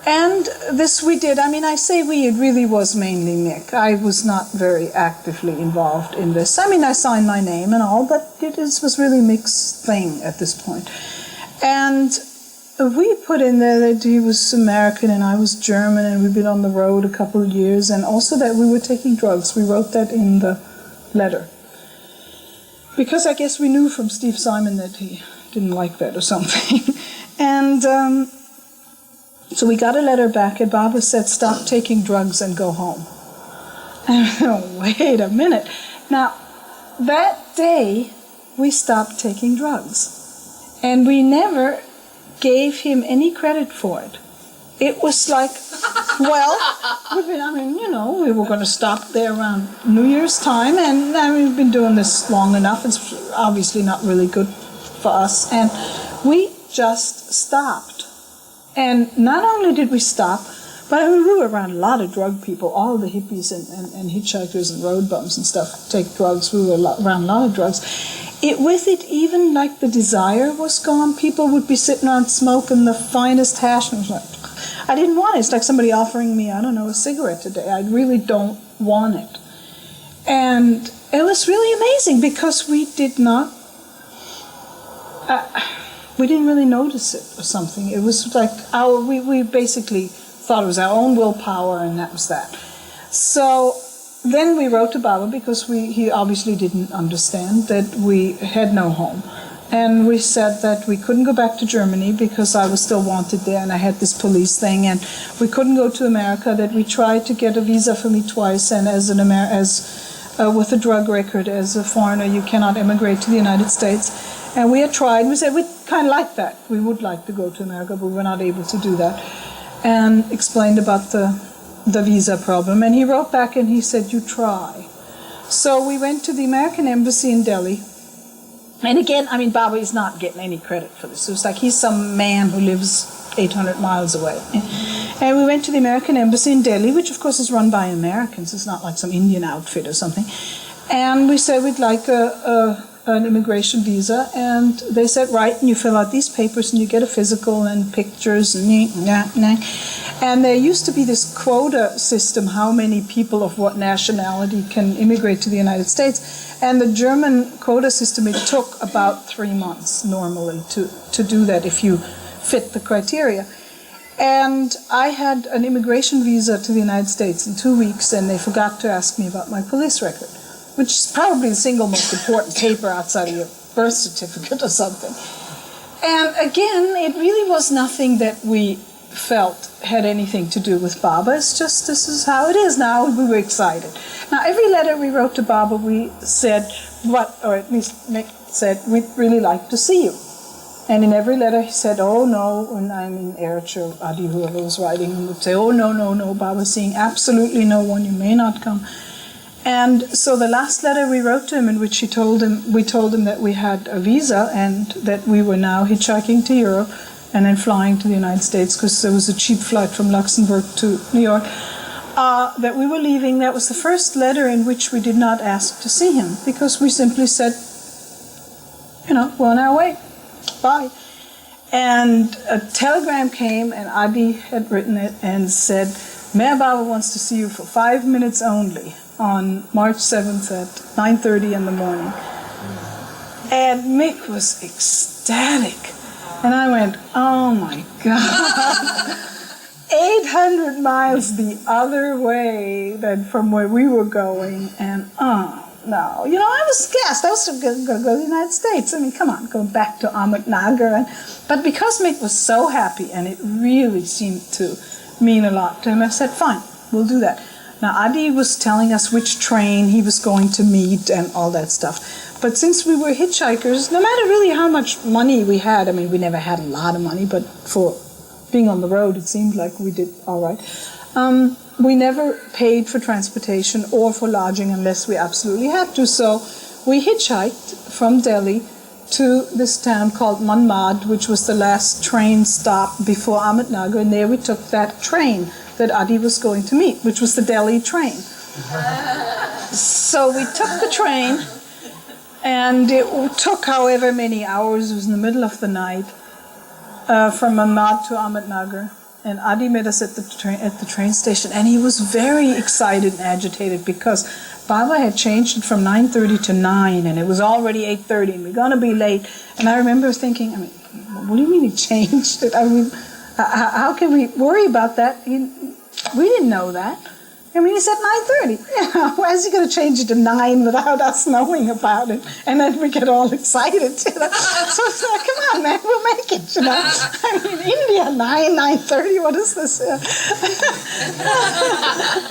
And this we did. I say we, it really was mainly Mick. I was not very actively involved in this. I signed my name and all, but it was really Mick's thing at this point. And we put in there that he was American and I was German, and we'd been on the road a couple of years, and also that we were taking drugs. We wrote that in the letter. Because I guess we knew from Steve Simon that he didn't like that or something. And so we got a letter back, and Baba said, stop taking drugs and go home. And wait a minute. Now, that day, we stopped taking drugs. And we never gave him any credit for it. It was like, well, we were going to stop there around New Year's time, and we've been doing this long enough. It's obviously not really good for us. And we just stopped. And not only did we stop, but we were around a lot of drug people, all the hippies and hitchhikers and road bums and stuff take drugs. We were around a lot of drugs. With it, even like the desire was gone. People would be sitting around smoking the finest hash, and I was like, I didn't want it. It's like somebody offering me, a cigarette today. I really don't want it. And it was really amazing because we did not, we didn't really notice it or something. It was like we basically thought it was our own willpower, and that was that. So then we wrote to Baba because he obviously didn't understand that we had no home. And we said that we couldn't go back to Germany because I was still wanted there and I had this police thing, and we couldn't go to America, that we tried to get a visa for me twice, and with a drug record as a foreigner you cannot immigrate to the United States. And we had tried, we said we'd kind of like that. We would like to go to America, but we were not able to do that. And explained about the visa problem. And he wrote back and he said, you try. So we went to the American embassy in Delhi. And again, Baba is not getting any credit for this. It was like he's some man who lives 800 miles away. And we went to the American embassy in Delhi, which of course is run by Americans. It's not like some Indian outfit or something. And we said we'd like an immigration visa, and they said, right, and you fill out these papers and you get a physical and pictures and and there used to be this quota system, how many people of what nationality can immigrate to the United States, and the German quota system, it took about 3 months normally to do that if you fit the criteria. And I had an immigration visa to the United States in 2 weeks, and they forgot to ask me about my police record, which is probably the single most important paper outside of your birth certificate or something. And again, it really was nothing that we felt had anything to do with Baba. It's just, this is how it is now. We were excited. Now, every letter we wrote to Baba, we said, or at least Mick said, we'd really like to see you. And in every letter he said, oh no, and I mean Erich or Adi, whoever was writing, and would say, oh no, Baba's seeing absolutely no one, you may not come. And so the last letter we wrote to him, in which we told him that we had a visa and that we were now hitchhiking to Europe and then flying to the United States, because there was a cheap flight from Luxembourg to New York, that we were leaving. That was the first letter in which we did not ask to see him, because we simply said, we're on our way. Bye. And a telegram came, and Adi had written it and said, Mayor Baba wants to see you for 5 minutes only on March 7th at 9:30 in the morning. And Mick was ecstatic. And I went, oh my God. 800 miles the other way than from where we were going. And no, I was gassed. I was going to go to the United States. I mean, come on, going back to Ahmednagar. But because Mick was so happy, and it really seemed to mean a lot to him, I said, fine, we'll do that. Now, Adi was telling us which train he was going to meet and all that stuff. But since we were hitchhikers, no matter really how much money we had, I mean, we never had a lot of money, but for being on the road, it seemed like we did all right. We never paid for transportation or for lodging unless we absolutely had to. So we hitchhiked from Delhi to this town called Manmad, which was the last train stop before Ahmednagar, and there we took that train that Adi was going to meet, which was the Delhi train. So we took the train, and it took however many hours, it was in the middle of the night, from Manmad to Ahmednagar. And Adi met us at the train station, and he was very excited and agitated because Baba had changed it from 9:30 to 9, and it was already 8:30, and we're going to be late. And I remember thinking, what do you mean he changed it? I mean, how can we worry about that? We didn't know that. I mean, he said 9:30. Why is he going to change it to 9 without us knowing about it? And then we get all excited, So it's like, come on, man, we'll make it, I mean, India, 9:30, what is this?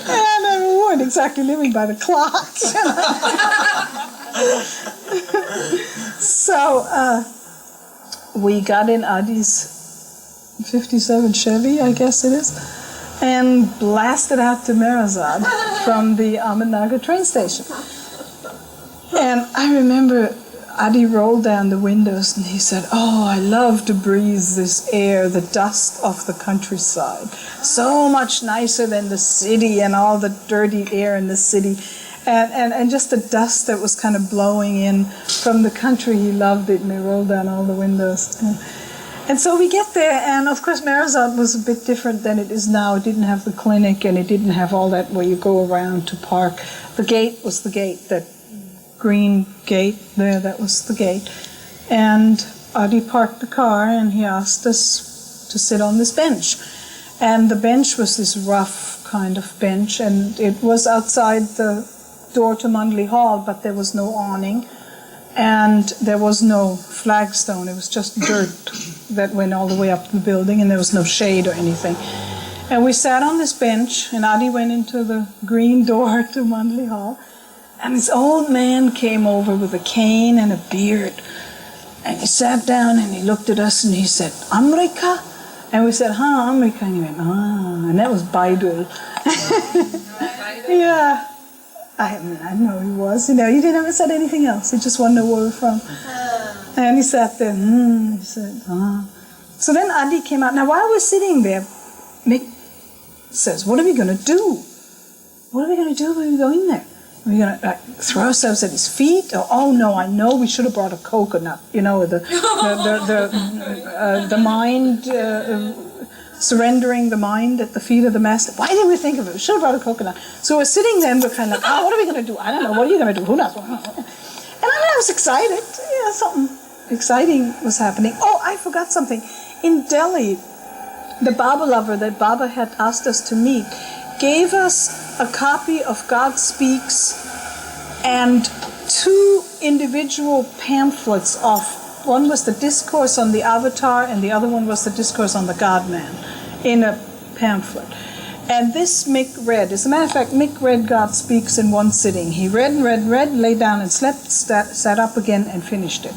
And we weren't exactly living by the clock, So we got in Adi's 57 Chevy, I guess it is, and blasted out to Merazad from the Ahmednagar train station. And I remember Adi rolled down the windows and he said, oh, I love to breathe this air, the dust of the countryside. So much nicer than the city and all the dirty air in the city. And just the dust that was kind of blowing in from the country, he loved it, and he rolled down all the windows. And so we get there, and of course Merazad was a bit different than it is now. It didn't have the clinic, and it didn't have all that where you go around to park. The gate was the gate, that green gate there, that was the gate. And Adi parked the car, and he asked us to sit on this bench. And the bench was this rough kind of bench, and it was outside the door to Mundley Hall, but there was no awning. And there was no flagstone, it was just dirt that went all the way up the building, and there was no shade or anything. And we sat on this bench, and Adi went into the green door to Mundley Hall, and this old man came over with a cane and a beard. And he sat down and he looked at us and he said, Amrika? And we said, Amrika. And he went, and that was Baidul. Yeah. I know he was. He never said anything else. He just wanted to know where we're from. And he sat there, he said, So then Adi came out. Now, while we're sitting there, Mick says, what are we going to do? What are we going to do when we go in there? We're going to throw ourselves at his feet? Or, oh no, I know we should have brought a coconut. You know, the mind, surrendering the mind at the feet of the master. Why didn't we think of it? We should have brought a coconut. So we're sitting there and we're kind of like, what are we going to do? I don't know. What are you going to do? Who knows? And I was excited. Yeah, something exciting was happening. Oh, I forgot something. In Delhi, the Baba lover that Baba had asked us to meet gave us a copy of God Speaks and 2 individual pamphlets of, one was the discourse on the Avatar and the other one was the discourse on the God-Man in a pamphlet. And this Mick read. As a matter of fact, Mick read God Speaks in one sitting. He read, lay down and slept, sat up again and finished it.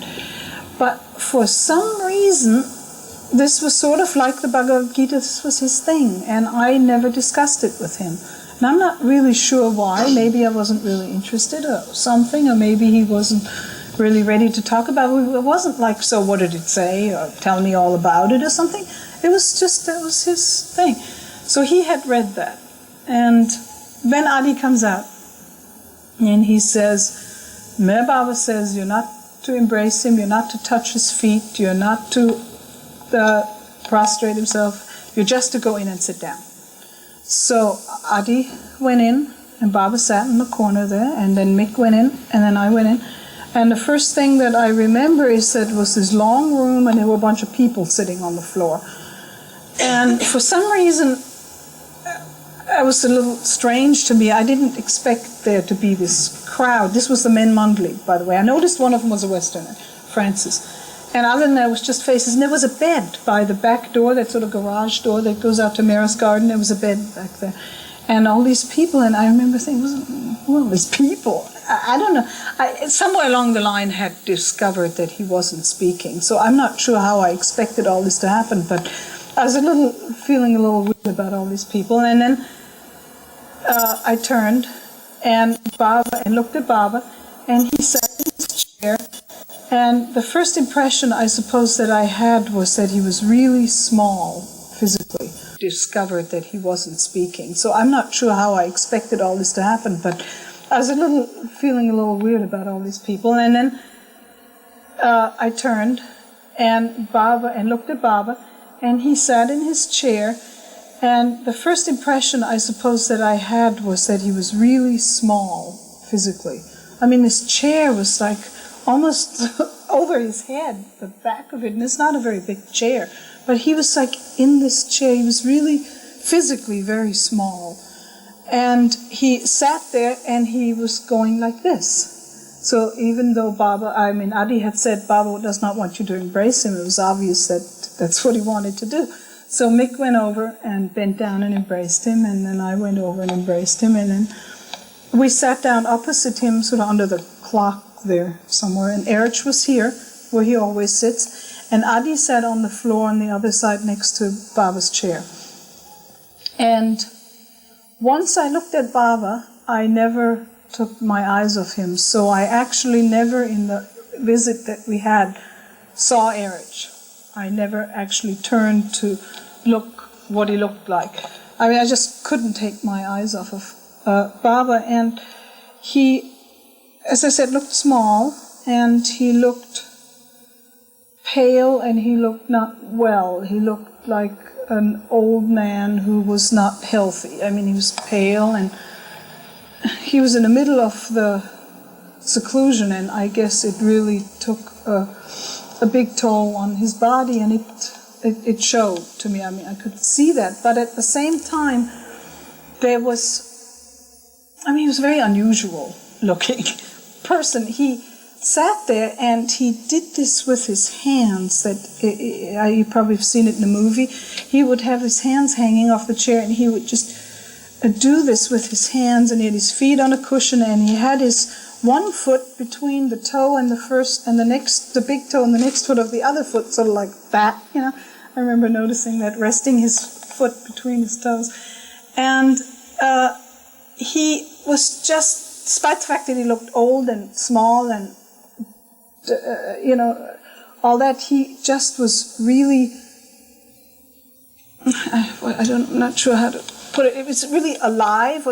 But for some reason, this was sort of like the Bhagavad Gita, this was his thing, and I never discussed it with him. And I'm not really sure why. Maybe I wasn't really interested or something, or maybe he wasn't really ready to talk about it. It wasn't like, so what did it say, or tell me all about it or something. It was just, that was his thing. So he had read that. And then Adi comes out, and he says, Meher Baba says, you're not to embrace him, you're not to touch his feet, you're not to prostrate himself, you're just to go in and sit down. So Adi went in, and Baba sat in the corner there, and then Mick went in, and then I went in. And the first thing that I remember is that it was this long room, and there were a bunch of people sitting on the floor. And for some reason, it was a little strange to me. I didn't expect there to be this crowd. This was the men Mandli, by the way. I noticed one of them was a Westerner, Francis. And other than that, it was just faces. And there was a bed by the back door, that sort of garage door that goes out to Maris Garden. There was a bed back there. And all these people, and I remember thinking, well, these people, I don't know. Somewhere along the line had discovered that he wasn't speaking. So I'm not sure how I expected all this to happen, but I was feeling a little weird about all these people. And then I turned and looked at Baba, and he sat in his chair. And the first impression, I suppose, that I had was that he was really small physically. Discovered that he wasn't speaking. So I'm not sure how I expected all this to happen, but I was feeling a little weird about all these people. And then I turned and looked at Baba, and he sat in his chair. And the first impression, I suppose, that I had was that he was really small physically. I mean, his chair was like almost over his head, the back of it, and it's not a very big chair. But he was like in this chair, he was really physically very small. And he sat there and he was going like this. So even though Adi had said Baba does not want you to embrace him, it was obvious that that's what he wanted to do. So Mick went over and bent down and embraced him, and then I went over and embraced him, and then we sat down opposite him, sort of under the clock there somewhere, and Erich was here, where he always sits, and Adi sat on the floor on the other side next to Baba's chair. And once I looked at Baba, I never took my eyes off him, so I actually never, in the visit that we had, saw Erich. I never actually turned to look what he looked like. I mean, I just couldn't take my eyes off of Baba, and he, as I said, looked small, and he looked pale, and he looked not well. He looked like an old man who was not healthy. I mean, he was pale, and he was in the middle of the seclusion, and I guess it really took a big toll on his body, and it showed to me. I mean, I could see that, but at the same time, he was a very unusual looking person. He sat there and he did this with his hands, that you probably have seen it in the movie. He would have his hands hanging off the chair, and he would just do this with his hands, and he had his feet on a cushion, and he had his one foot between the toe and the big toe and the next foot of the other foot, sort of like that, you know. I remember noticing that, resting his foot between his toes. And he was just, despite the fact that he looked old and small and, all that, he just was really, I'm not sure how to put it. It was really alive.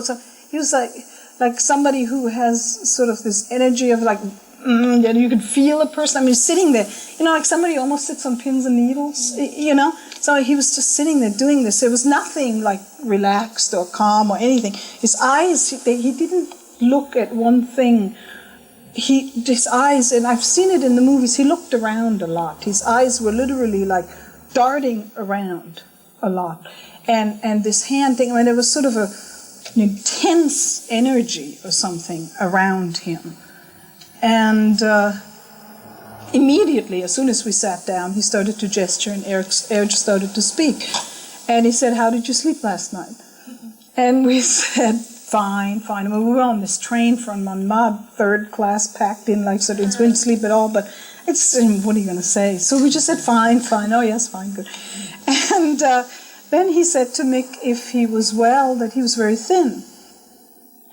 He was like like somebody who has sort of this energy of like, and you could feel a person. I mean, sitting there, like somebody almost sits on pins and needles, So he was just sitting there doing this. There was nothing like relaxed or calm or anything. His eyes, he didn't look at one thing. His eyes, and I've seen it in the movies, he looked around a lot. His eyes were literally like darting around a lot. And this hand thing, I mean, there was sort of an intense energy or something around him. And immediately, as soon as we sat down, he started to gesture, and Eric started to speak. And he said, "How did you sleep last night?" And we said, fine. I mean, we were on this train from Mannheim, third class, packed in, like, so we didn't sleep at all, but what are you going to say? So we just said, fine, oh yes, fine, good. And then he said to Mick, if he was well, that he was very thin.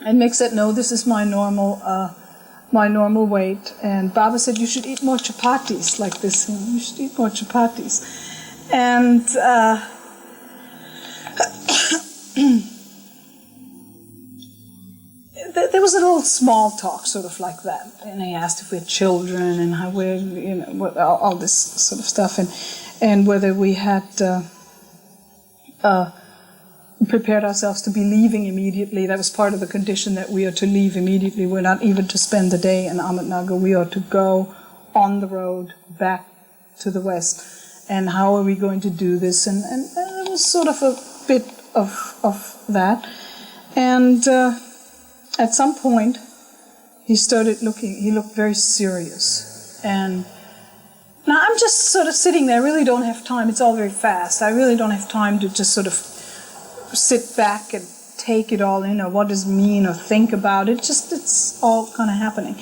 And Mick said, no, this is my normal weight. And Baba said, you should eat more chapatis like this. You should eat more chapatis. And there was a little small talk, sort of like that. And he asked if we had children and how all this sort of stuff, and whether we had prepared ourselves to be leaving immediately. That was part of the condition, that we are to leave immediately. We're not even to spend the day in Ahmednagar. We are to go on the road back to the west. And how are we going to do this? And it was sort of a bit of that. And at some point, he looked very serious. And now I'm just sort of sitting there. I really don't have time. It's all very fast. I really don't have time to just sort of sit back and take it all in, or what does it mean, or think about it. It's all kind of happening.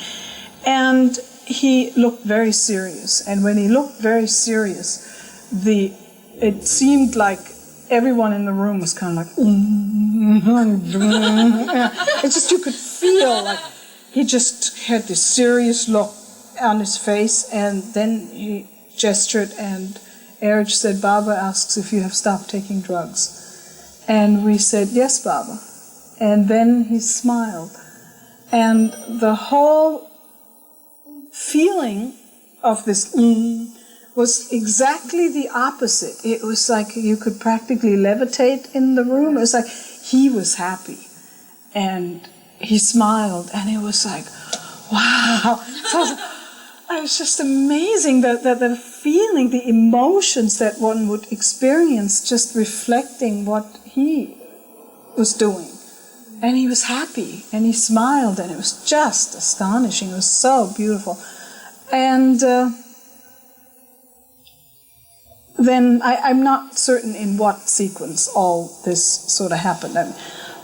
And he looked very serious. And when he looked very serious, it seemed like everyone in the room was kind of like, it's just, you could feel like he just had this serious look on his face. And then he gestured, and Eric said, Baba asks if you have stopped taking drugs. And we said, yes, Baba. And then he smiled. And the whole feeling of this was exactly the opposite. It was like you could practically levitate in the room. It was like he was happy. And he smiled. And it was like, wow. So it was just amazing, the feeling, the emotions that one would experience just reflecting what he was doing. And he was happy, and he smiled, and it was just astonishing. It was so beautiful. And then I'm not certain in what sequence all this sort of happened.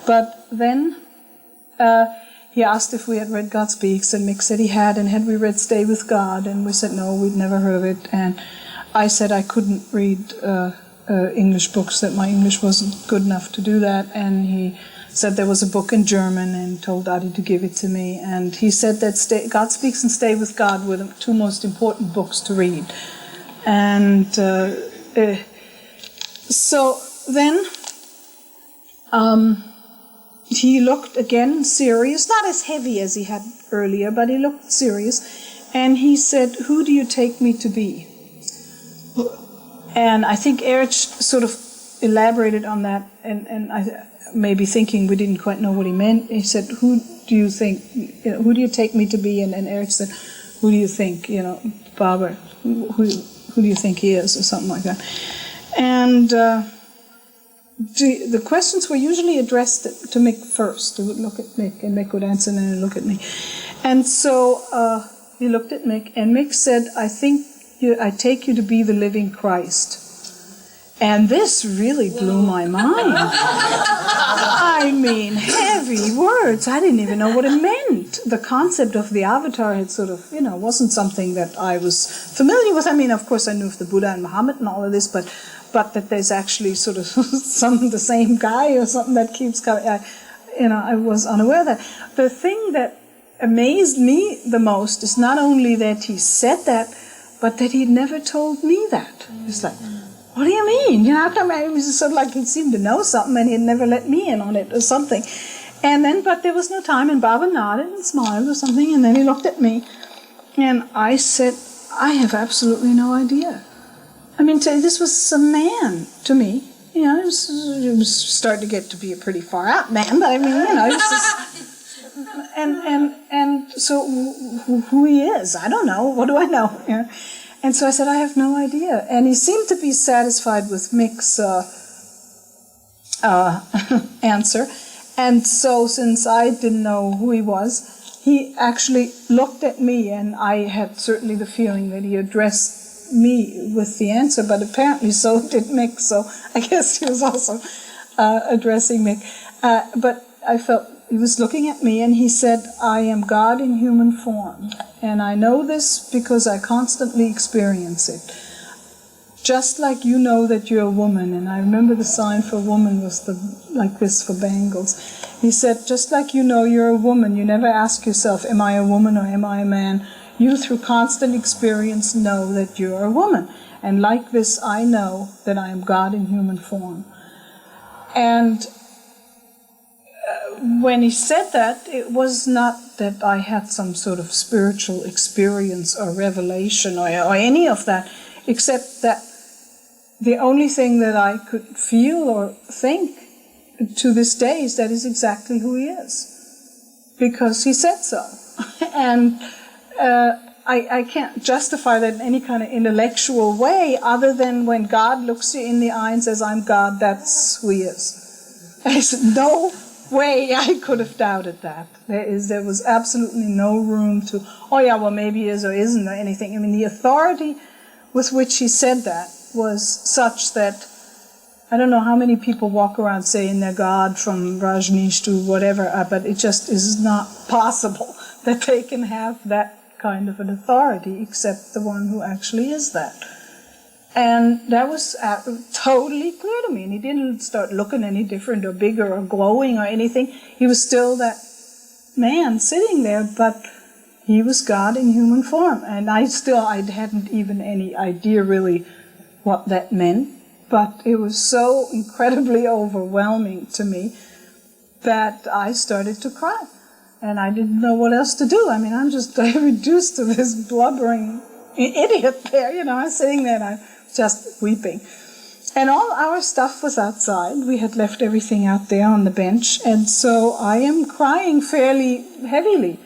But then he asked if we had read God Speaks, and Mick said he had, and had we read Stay With God? And we said no, we'd never heard of it. And I said I couldn't read English books, that my English wasn't good enough to do that. And he said there was a book in German, and told Adi to give it to me. And he said that God Speaks and Stay With God were the two most important books to read. And so then he looked again serious, not as heavy as he had earlier, but he looked serious. And he said, who do you take me to be? And I think Erich sort of elaborated on that, and I maybe thinking we didn't quite know what he meant. He said, who do you take me to be? And Erich said, who do you think, Baba, who do you think he is, or something like that. And the questions were usually addressed to Mick first. He would look at Mick, and Mick would answer, and then look at me. And so he looked at Mick, and Mick said, I take you to be the living Christ. And this really blew my mind. I mean, heavy words. I didn't even know what it meant. The concept of the avatar had sort of, wasn't something that I was familiar with. I mean, of course, I knew of the Buddha and Muhammad and all of this, but that there's actually sort of the same guy or something that keeps coming. I was unaware of that. The thing that amazed me the most is not only that he said that, but that he'd never told me that. It's like, what do you mean? How come? It was sort of like he seemed to know something, and he'd never let me in on it or something. And then, but there was no time, and Baba nodded and smiled or something, and then he looked at me, and I said, I have absolutely no idea. I mean, this was a man to me. You know, it was starting to get to be a pretty far out man, but I mean, you know, it was just, and so who he is, I don't know. What do I know? You know? And so I said, I have no idea. And he seemed to be satisfied with Mick's answer. And so, since I didn't know who he was, he actually looked at me, and I had certainly the feeling that he addressed me with the answer, but apparently so did Mick, so I guess he was also addressing Mick. But I felt he was looking at me, and he said, I am God in human form, and I know this because I constantly experience it. Just like you know that you're a woman, and I remember the sign for woman was like this for bangles. He said, just like you know you're a woman, you never ask yourself, am I a woman or am I a man? You, through constant experience, know that you're a woman. And like this, I know that I am God in human form. And when he said that, it was not that I had some sort of spiritual experience or revelation or any of that, except that the only thing that I could feel or think to this day is that is exactly who he is. Because he said so. And I can't justify that in any kind of intellectual way other than when God looks you in the eye and says, I'm God, that's who he is. There's no way I could have doubted that. There was absolutely no room to, oh yeah, well maybe he is or isn't or anything. I mean, the authority with which he said that was such that I don't know how many people walk around saying they're God from Rajneesh to whatever, but it just is not possible that they can have that kind of an authority except the one who actually is that. And that was totally clear to me, and he didn't start looking any different or bigger or glowing or anything. He was still that man sitting there, but he was God in human form. And I hadn't even any idea really what that meant, but it was so incredibly overwhelming to me that I started to cry. And I didn't know what else to do. I mean, I'm just reduced to this blubbering idiot there, you know. I'm sitting there and I'm just weeping. And all our stuff was outside. We had left everything out there on the bench. And so I am crying fairly heavily.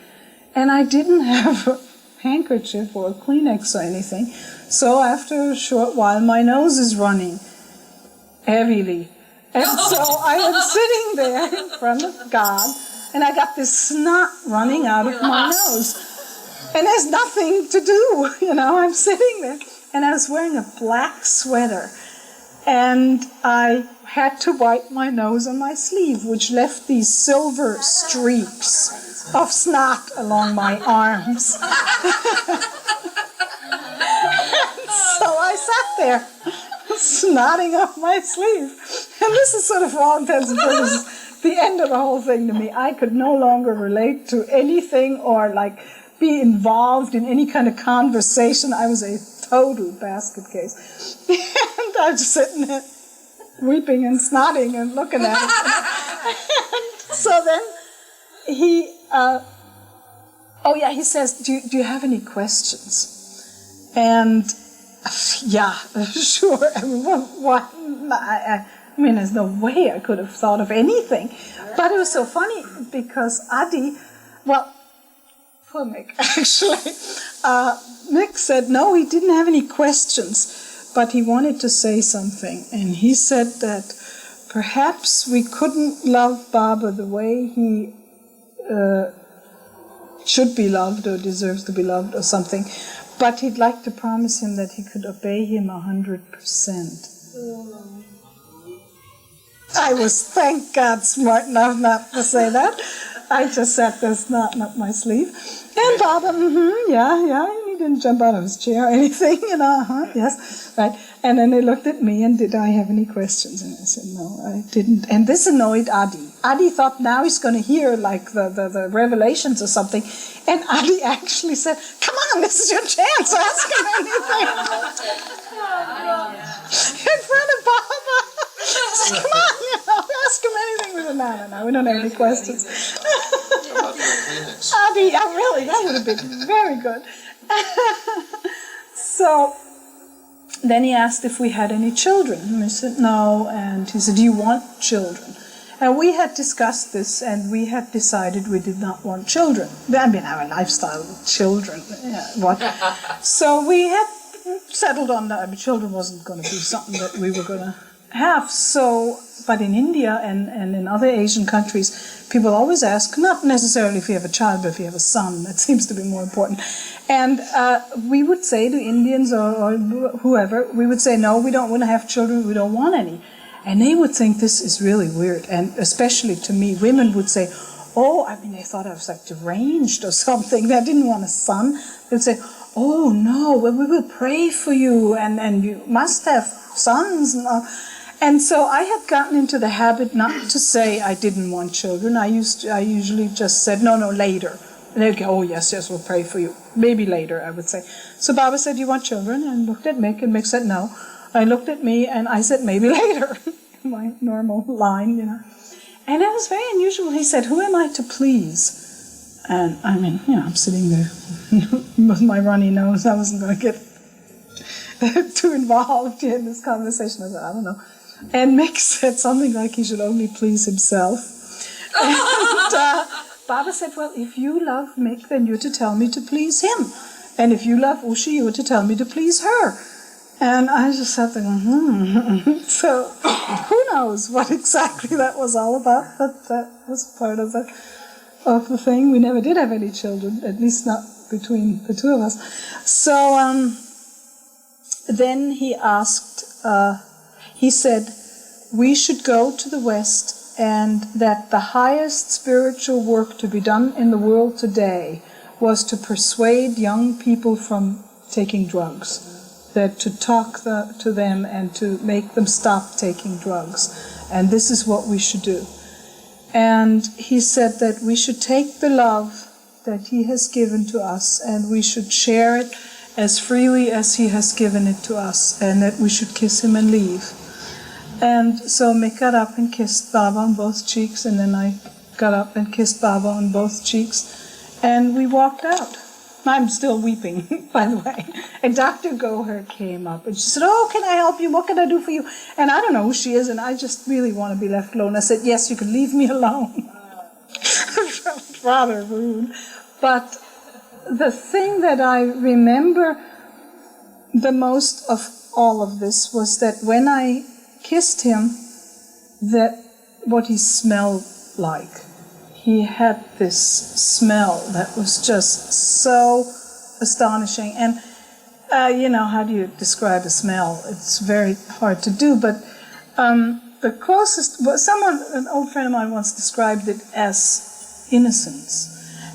And I didn't have a handkerchief or a Kleenex or anything. So after a short while, my nose is running heavily. And so I am sitting there in front of God, and I got this snot running out of my nose. And there's nothing to do, you know, I'm sitting there. And I was wearing a black sweater. And I had to wipe my nose on my sleeve, which left these silver streaks of snot along my arms. So I sat there, snotting up my sleeve. And this is sort of, for all intents and purposes, the end of the whole thing to me. I could no longer relate to anything or like be involved in any kind of conversation. I was a total basket case. And I'm just sitting there weeping and snotting and looking at it. And so then he, he says, do you have any questions? And yeah, sure. I mean, there's no way I could have thought of anything. But it was so funny because Adi, well, poor Mick, actually, Mick said no, he didn't have any questions, but he wanted to say something. And he said that perhaps we couldn't love Baba the way he should be loved or deserves to be loved or something, but he'd like to promise him that he could obey him 100%. I was, thank God, smart enough not to say that. I just sat there snotting up my sleeve. And Baba, yeah, he didn't jump out of his chair or anything, you know, yes, right. And then they looked at me and did I have any questions? And I said, no, I didn't. And this annoyed Adi. Adi thought now he's going to hear like the revelations or something. And Adi actually said, come on, this is your chance, ask him anything. In front of Baba. Come on, you know, ask him anything. No, we don't have any questions. About the Kleenex. Yeah, really, that would have been very good. So then he asked if we had any children. And we said no, and he said, do you want children? And we had discussed this, and we had decided we did not want children. I mean, our lifestyle with children. Yeah, what? So we had settled on that. I mean, children wasn't going to be something that we were going to have. So, but in India and in other Asian countries, people always ask, not necessarily if you have a child, but if you have a son. That seems to be more important. And we would say to Indians or whoever, we would say, no, we don't want to have children, we don't want any. And they would think this is really weird. And especially to me, women would say, oh, I mean, they thought I was like deranged or something. They didn't want a son. They would say, oh, no, well, we will pray for you, and you must have sons. And so I had gotten into the habit not to say I didn't want children. I usually just said, no, later. And they'd go, oh, yes, we'll pray for you. Maybe later, I would say. So Baba said, you want children? And looked at Mick, and Mick said, no. I looked at me, and I said, maybe later. My normal line, And it was very unusual. He said, who am I to please? And I mean, I'm sitting there with my runny nose. I wasn't going to get too involved in this conversation. I said, I don't know. And Mick said something like he should only please himself. And Baba said, well, if you love Mick, then you're to tell me to please him. And if you love Ushi, you're to tell me to please her. And I just sat there going, So who knows what exactly that was all about, but that was part of the thing. We never did have any children, at least not between the two of us. So then he asked, he said, we should go to the West, and that the highest spiritual work to be done in the world today was to persuade young people from taking drugs. That to talk to them and to make them stop taking drugs. And this is what we should do. And he said that we should take the love that he has given to us, and we should share it as freely as he has given it to us, and that we should kiss him and leave. And so Mick got up and kissed Baba on both cheeks, and then I got up and kissed Baba on both cheeks, and we walked out. I'm still weeping, by the way. And Dr. Goher came up, and she said, oh, can I help you? What can I do for you? And I don't know who she is, and I just really want to be left alone. I said, yes, you can leave me alone. I felt rather rude. But the thing that I remember the most of all of this was that when I kissed him, that what he smelled like. He had this smell that was just so astonishing. And, how do you describe a smell? It's very hard to do, but the closest, an old friend of mine once described it as innocence.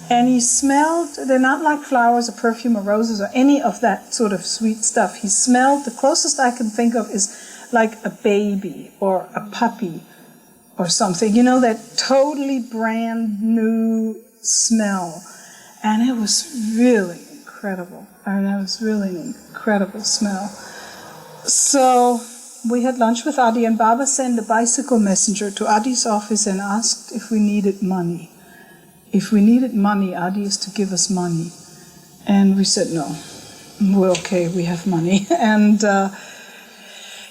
And he smelled, they're not like flowers or perfume or roses or any of that sort of sweet stuff. He smelled, the closest I can think of is like a baby or a puppy or something, that totally brand new smell. And it was really incredible. I mean, that was really an incredible smell. So we had lunch with Adi, and Baba sent a bicycle messenger to Adi's office and asked if we needed money. If we needed money, Adi is to give us money. And we said, no, we're okay, we have money. And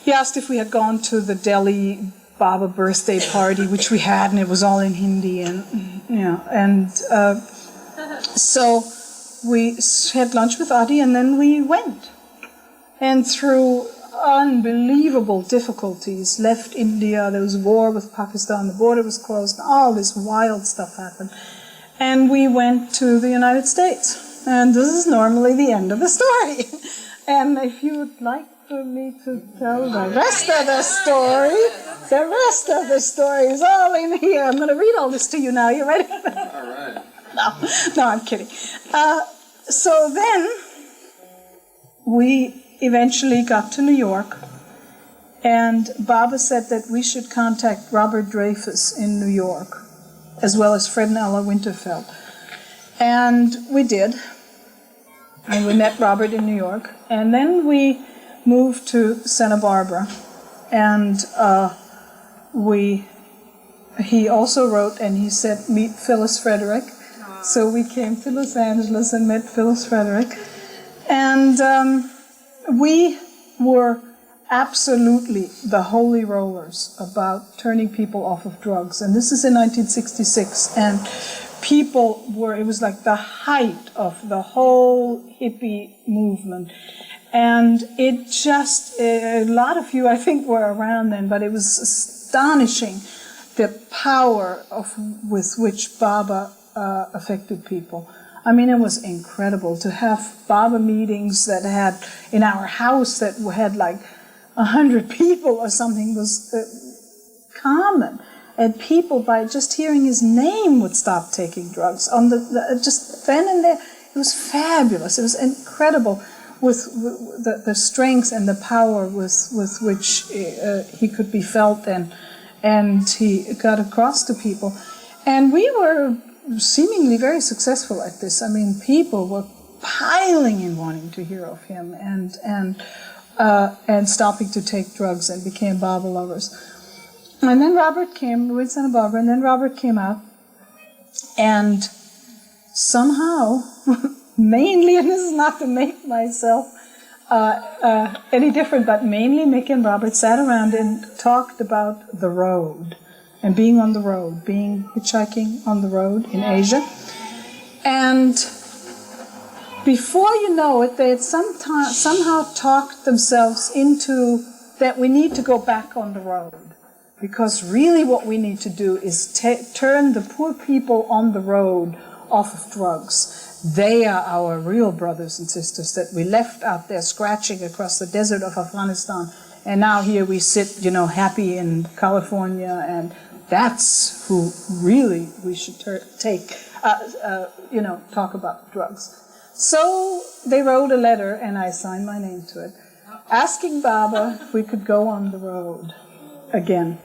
he asked if we had gone to the Delhi Baba birthday party, which we had, and it was all in Hindi, and so we had lunch with Adi, and then we went, and through unbelievable difficulties left India. There was war with Pakistan, the border was closed, and all this wild stuff happened, and we went to the United States, and this is normally the end of the story. And if you would like for me to tell the rest of the story. The rest of the story is all in here. I'm going to read all this to you now. You ready? All right. No, I'm kidding. So then we eventually got to New York, and Baba said that we should contact Robert Dreyfus in New York, as well as Fred and Ella Winterfeld. And we did. And we met Robert in New York. And then we moved to Santa Barbara, and we he also wrote, and he said, meet Filis Frederick. So we came to Los Angeles and met Filis Frederick. And we were absolutely the holy rollers about turning people off of drugs. And this is in 1966. And people were, it was like the height of the whole hippie movement. And it just, a lot of you, I think, were around then, but it was astonishing the power with which Baba affected people. I mean, it was incredible to have Baba meetings that had, in our house, that had like 100 people or something was common. And people, by just hearing his name, would stop taking drugs. Just then and there, it was fabulous. It was incredible with the strength and the power with which he could be felt and he got across to people. And we were seemingly very successful at this. I mean, people were piling in wanting to hear of him and stopping to take drugs and became Baba lovers. And then Robert came with Santa Barbara, and then Robert came out, and somehow, mainly, and this is not to make myself any different, but mainly Mick and Robert sat around and talked about the road and being on the road, being hitchhiking on the road in Asia. And before you know it, they had somehow talked themselves into that we need to go back on the road. Because really what we need to do is turn the poor people on the road off of drugs. They are our real brothers and sisters that we left out there scratching across the desert of Afghanistan. And now here we sit, happy in California, and that's who really we should talk about drugs. So they wrote a letter, and I signed my name to it, asking Baba if we could go on the road again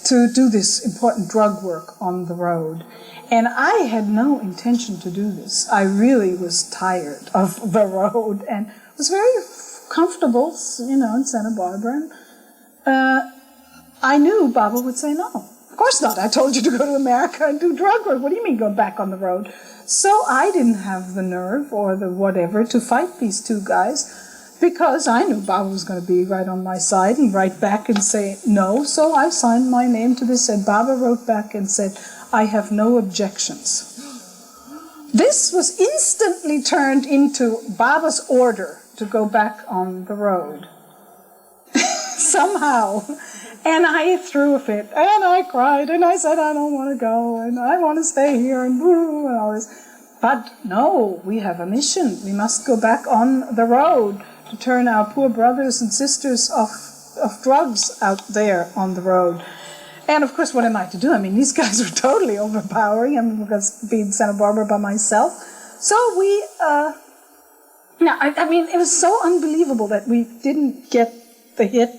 to do this important drug work on the road. And I had no intention to do this. I really was tired of the road and was very comfortable, in Santa Barbara. And I knew Baba would say no. Of course not. I told you to go to America and do drug work. What do you mean go back on the road? So I didn't have the nerve or the whatever to fight these two guys, because I knew Baba was going to be right on my side and write back and say no. So I signed my name to this, and Baba wrote back and said, I have no objections. This was instantly turned into Baba's order to go back on the road. Somehow. And I threw a fit, and I cried, and I said, I don't want to go, and I want to stay here, and boo, and all this. But no, we have a mission. We must go back on the road to turn our poor brothers and sisters off drugs out there on the road. And of course, what am I to do? I mean, these guys were totally overpowering. I mean, because being Santa Barbara by myself. So we, I mean, it was so unbelievable that we didn't get the hit,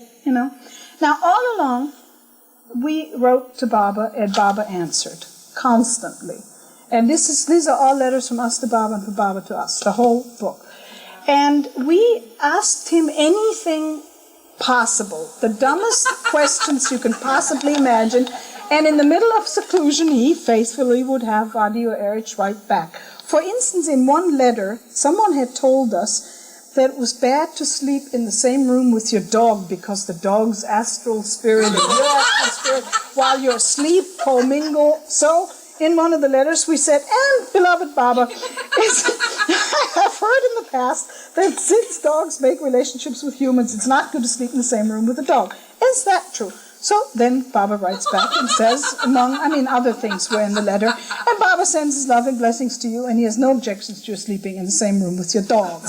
Now, all along, we wrote to Baba, and Baba answered constantly. And these are all letters from us to Baba and from Baba to us, the whole book. And we asked him anything possible, the dumbest questions you can possibly imagine. And in the middle of seclusion, he faithfully would have Adi or Erich write back. For instance, in one letter, someone had told us that it was bad to sleep in the same room with your dog because the dog's astral spirit and your astral spirit while you're asleep commingle. So in one of the letters we said, and beloved Baba, I have heard in the past that since dogs make relationships with humans, it's not good to sleep in the same room with a dog. Is that true? So then Baba writes back and says, other things were in the letter, and Baba sends his love and blessings to you, and he has no objections to your sleeping in the same room with your dog.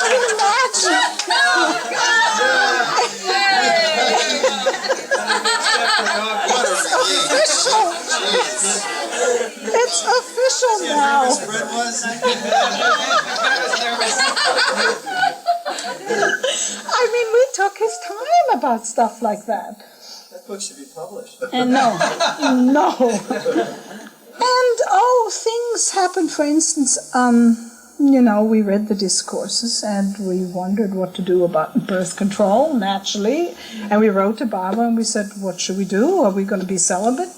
Can you imagine? It's official now. I mean, we took his time about stuff like that. That book should be published. And no. And, things happened. For instance, we read the discourses and we wondered what to do about birth control, naturally. And we wrote to Baba and we said, what should we do? Are we going to be celibate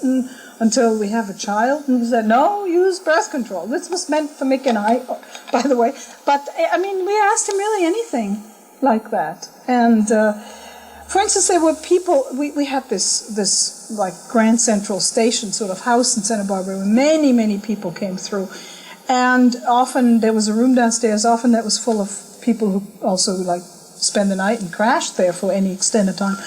until we have a child? And he said, no, use birth control. This was meant for Mick and I, by the way. But, we asked him really anything like that. And, for instance, there were people, we had this like Grand Central Station sort of house in Santa Barbara where many, many people came through. And often there was a room downstairs, often that was full of people who also like spend the night and crashed there for any extended time.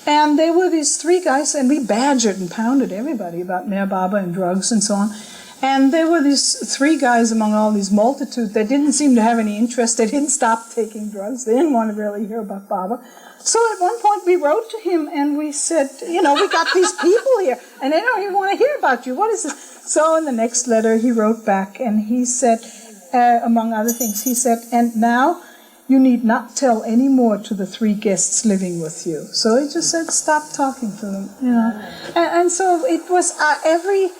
And there were these three guys, and we badgered and pounded everybody about Meher Baba and drugs and so on. And there were these three guys among all these multitude that didn't seem to have any interest. They didn't stop taking drugs. They didn't want to really hear about Baba. So at one point we wrote to him and we said, we got these people here and they don't even want to hear about you. What is this? So in the next letter he wrote back and he said, among other things, he said, and now you need not tell any more to the three guests living with you. So he just said, stop talking to them, And so it was every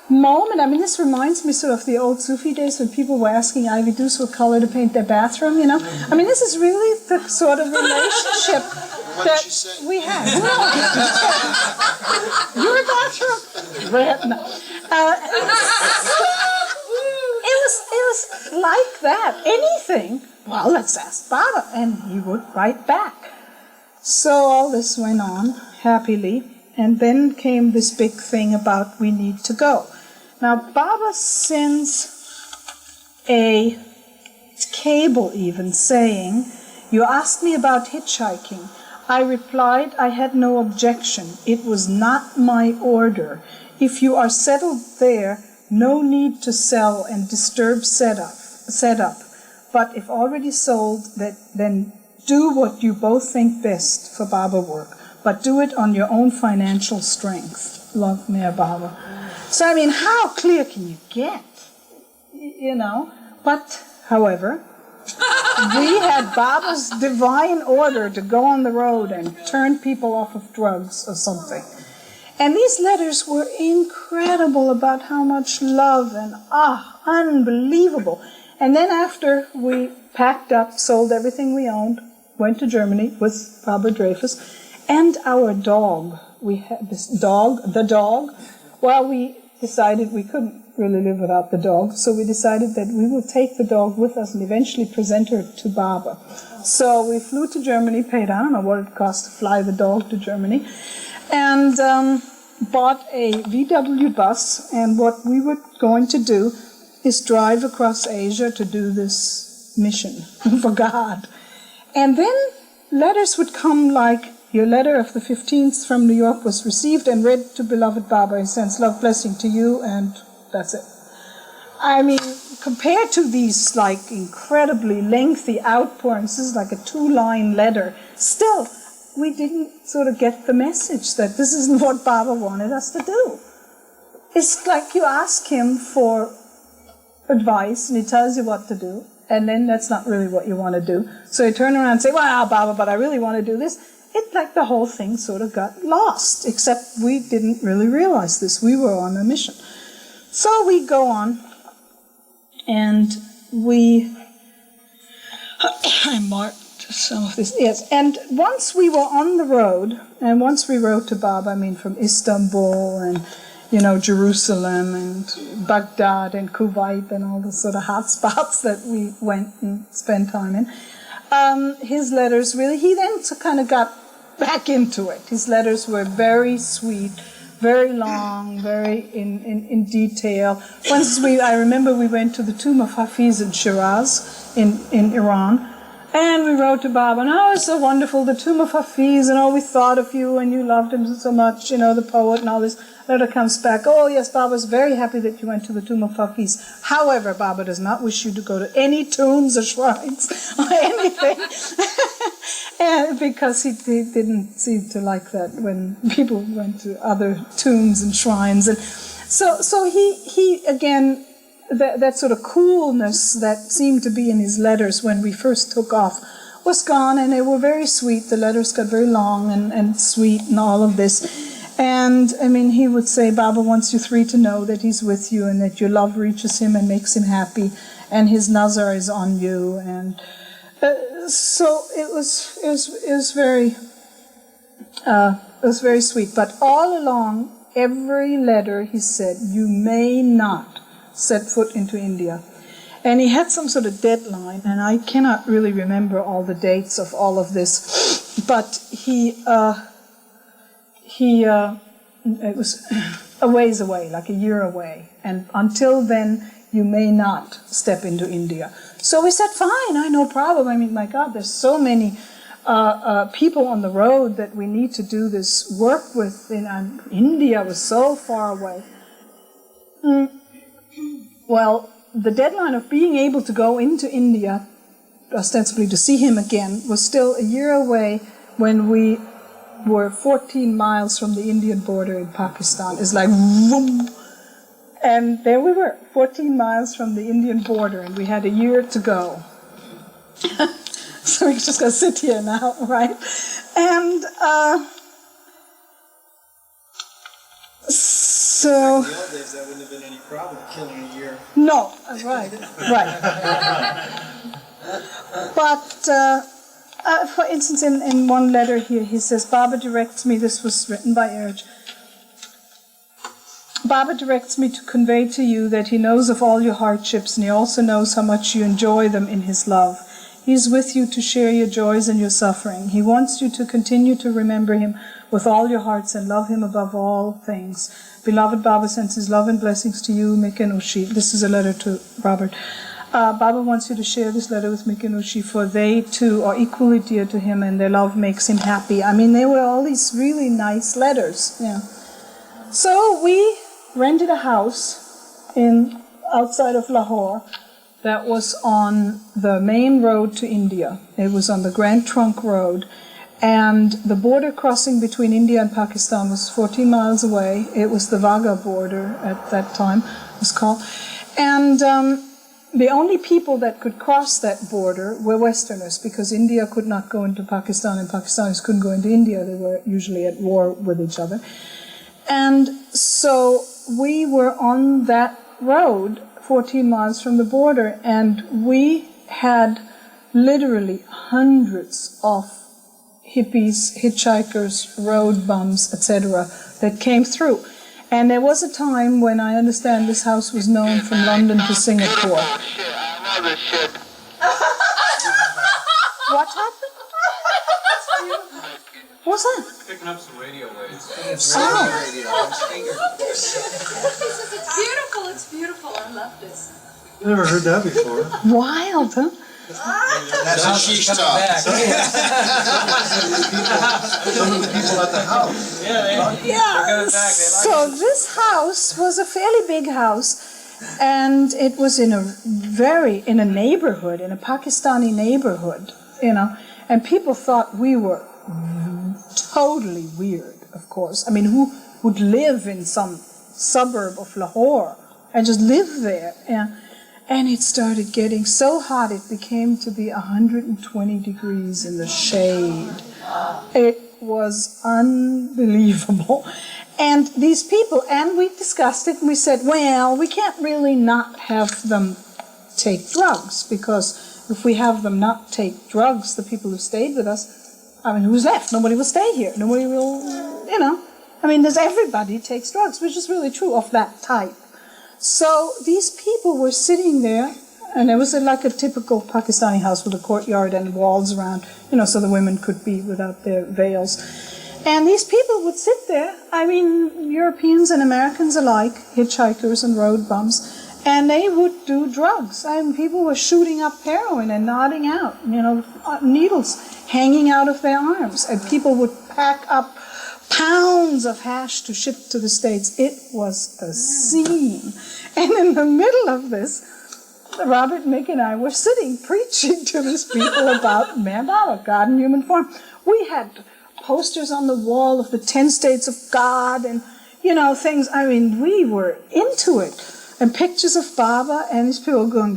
moment. This reminds me sort of the old Sufi days when people were asking Ivy Deuce what color to paint their bathroom, This is really the sort of relationship that we have. Your bathroom? Red? No. It was like that. Anything, well, let's ask Baba, and he would write back. So all this went on happily, and then came this big thing about we need to go. Now, Baba sends a cable even saying, you asked me about hitchhiking. I replied I had no objection. It was not my order. If you are settled there, no need to sell and disturb setup. But if already sold, then do what you both think best for Baba work. But do it on your own financial strength. Love, Meher Baba. So, how clear can you get? But, however, we had Baba's divine order to go on the road and turn people off of drugs or something. And these letters were incredible about how much love and, unbelievable. And then after we packed up, sold everything we owned, went to Germany with Baba Dreyfus, and our dog. We had this dog, the dog. Well, we decided we couldn't really live without the dog, so we decided that we will take the dog with us and eventually present her to Baba. So we flew to Germany, paid, I don't know what it cost to fly the dog to Germany, and bought a VW bus, and what we were going to do is drive across Asia to do this mission for God. And then letters would come like, your letter of the 15th from New York was received and read to beloved Baba. He sends love blessing to you, and that's it. Compared to these like incredibly lengthy outpourings, this is like a 2-line letter. Still, we didn't sort of get the message that this isn't what Baba wanted us to do. It's like you ask him for advice and he tells you what to do, and then that's not really what you want to do. So you turn around and say, well, Baba, but I really want to do this. It's like the whole thing sort of got lost, except we didn't really realize this. We were on a mission. So we go on, and I marked some of this, yes. And once we were on the road, and once we wrote to Baba, from Istanbul and, Jerusalem and Baghdad and Kuwait and all the sort of hot spots that we went and spent time in, his letters really, he then kind of got back into it. His letters were very sweet, very long, very in detail. Once I remember we went to the tomb of Hafiz in Shiraz in Iran, and we wrote to Baba, and it's so wonderful, the tomb of Hafiz, and we thought of you, and you loved him so much, the poet, and all this. Letter comes back, oh yes, Baba's very happy that you went to the tomb of Hafiz. However, Baba does not wish you to go to any tombs or shrines or anything. And because he didn't seem to like that when people went to other tombs and shrines. And so he again, that sort of coolness that seemed to be in his letters when we first took off was gone, and they were very sweet. The letters got very long and sweet and all of this. And, he would say, Baba wants you three to know that he's with you and that your love reaches him and makes him happy. and his nazar is on you, and so it was very sweet. But all along, every letter he said, "You may not set foot into India." And he had some sort of deadline, and I cannot really remember all the dates of all of this, but it was a ways away, like a year away, and until then, you may not step into India. So we said, fine, no problem. I mean, my God, there's so many people on the road that we need to do this work with. India was so far away. Well, the deadline of being able to go into India, ostensibly to see him again, was still a year away when we were 14 miles from the Indian border in Pakistan. It's like, vroom. And there we were, 14 miles from the Indian border, and we had a year to go. So we're just going to sit here now, right? And so... In the old days, that wouldn't have been any problem, killing a year. No, right. But, for instance, in one letter here, he says, Baba directs me, this was written by Erj, Baba directs me to convey to you that he knows of all your hardships, and he also knows how much you enjoy them in his love. He is with you to share your joys and your suffering. He wants you to continue to remember him with all your hearts and love him above all things. Beloved Baba sends his love and blessings to you, Mick and Ushi. This is a letter to Robert. Baba wants you to share this letter with Mick and Ushi, for they too are equally dear to him, and their love makes him happy. I mean, there were all these really nice letters. Yeah. So we rented a house outside of Lahore that was on the main road to India. It was on the Grand Trunk Road, and the border crossing between India and Pakistan was 14 miles away. It was the Wagah border at that time, it was called. And the only people that could cross that border were Westerners, because India could not go into Pakistan and Pakistanis couldn't go into India. They were usually at war with each other. And so we were on that road 14 miles from the border, and we had literally hundreds of hippies, hitchhikers, road bums, etc. that came through. And there was a time when I understand this house was known from London to Singapore. What happened? What's that? Picking up some radio waves. It's beautiful, it's beautiful. I love this. Never heard that before. Wild, huh? That's a sheesh talk. Some of the people at the house. Yeah. So this house was a fairly big house, and it was in a neighborhood, in a Pakistani neighborhood, and people thought we were totally weird, of course. I mean, who would live in some suburb of Lahore and just live there? And it started getting so hot, it became to be 120 degrees in the shade. It was unbelievable. And these people, and we discussed it, and we said, well, we can't really not have them take drugs, because if we have them not take drugs, the people who stayed with us, I mean, who's left? Nobody will stay here. Nobody will, I mean, there's everybody takes drugs, which is really true of that type. So these people were sitting there, and it was like a typical Pakistani house with a courtyard and walls around, so the women could be without their veils. And these people would sit there, I mean, Europeans and Americans alike, hitchhikers and road bums, and they would do drugs. I mean, people were shooting up heroin and nodding out, needles hanging out of their arms, and people would pack up pounds of hash to ship to the States. It was a scene. And in the middle of this, Robert, Mick, and I were sitting preaching to these people about Baba, God in human form. We had posters on the wall of the 10 states of God and, things. I mean, we were into it. And pictures of Baba, and these people going,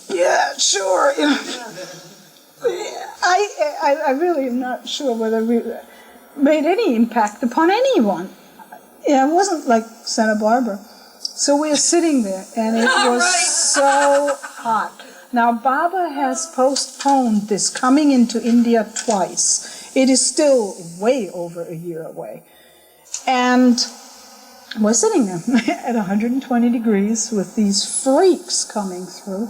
yeah, sure. I really am not sure whether we made any impact upon anyone. It wasn't like Santa Barbara. So we were sitting there, and it was so hot. hot. Now, Baba has postponed this coming into India twice. It is still way over a year away. And we're sitting there at 120 degrees with these freaks coming through,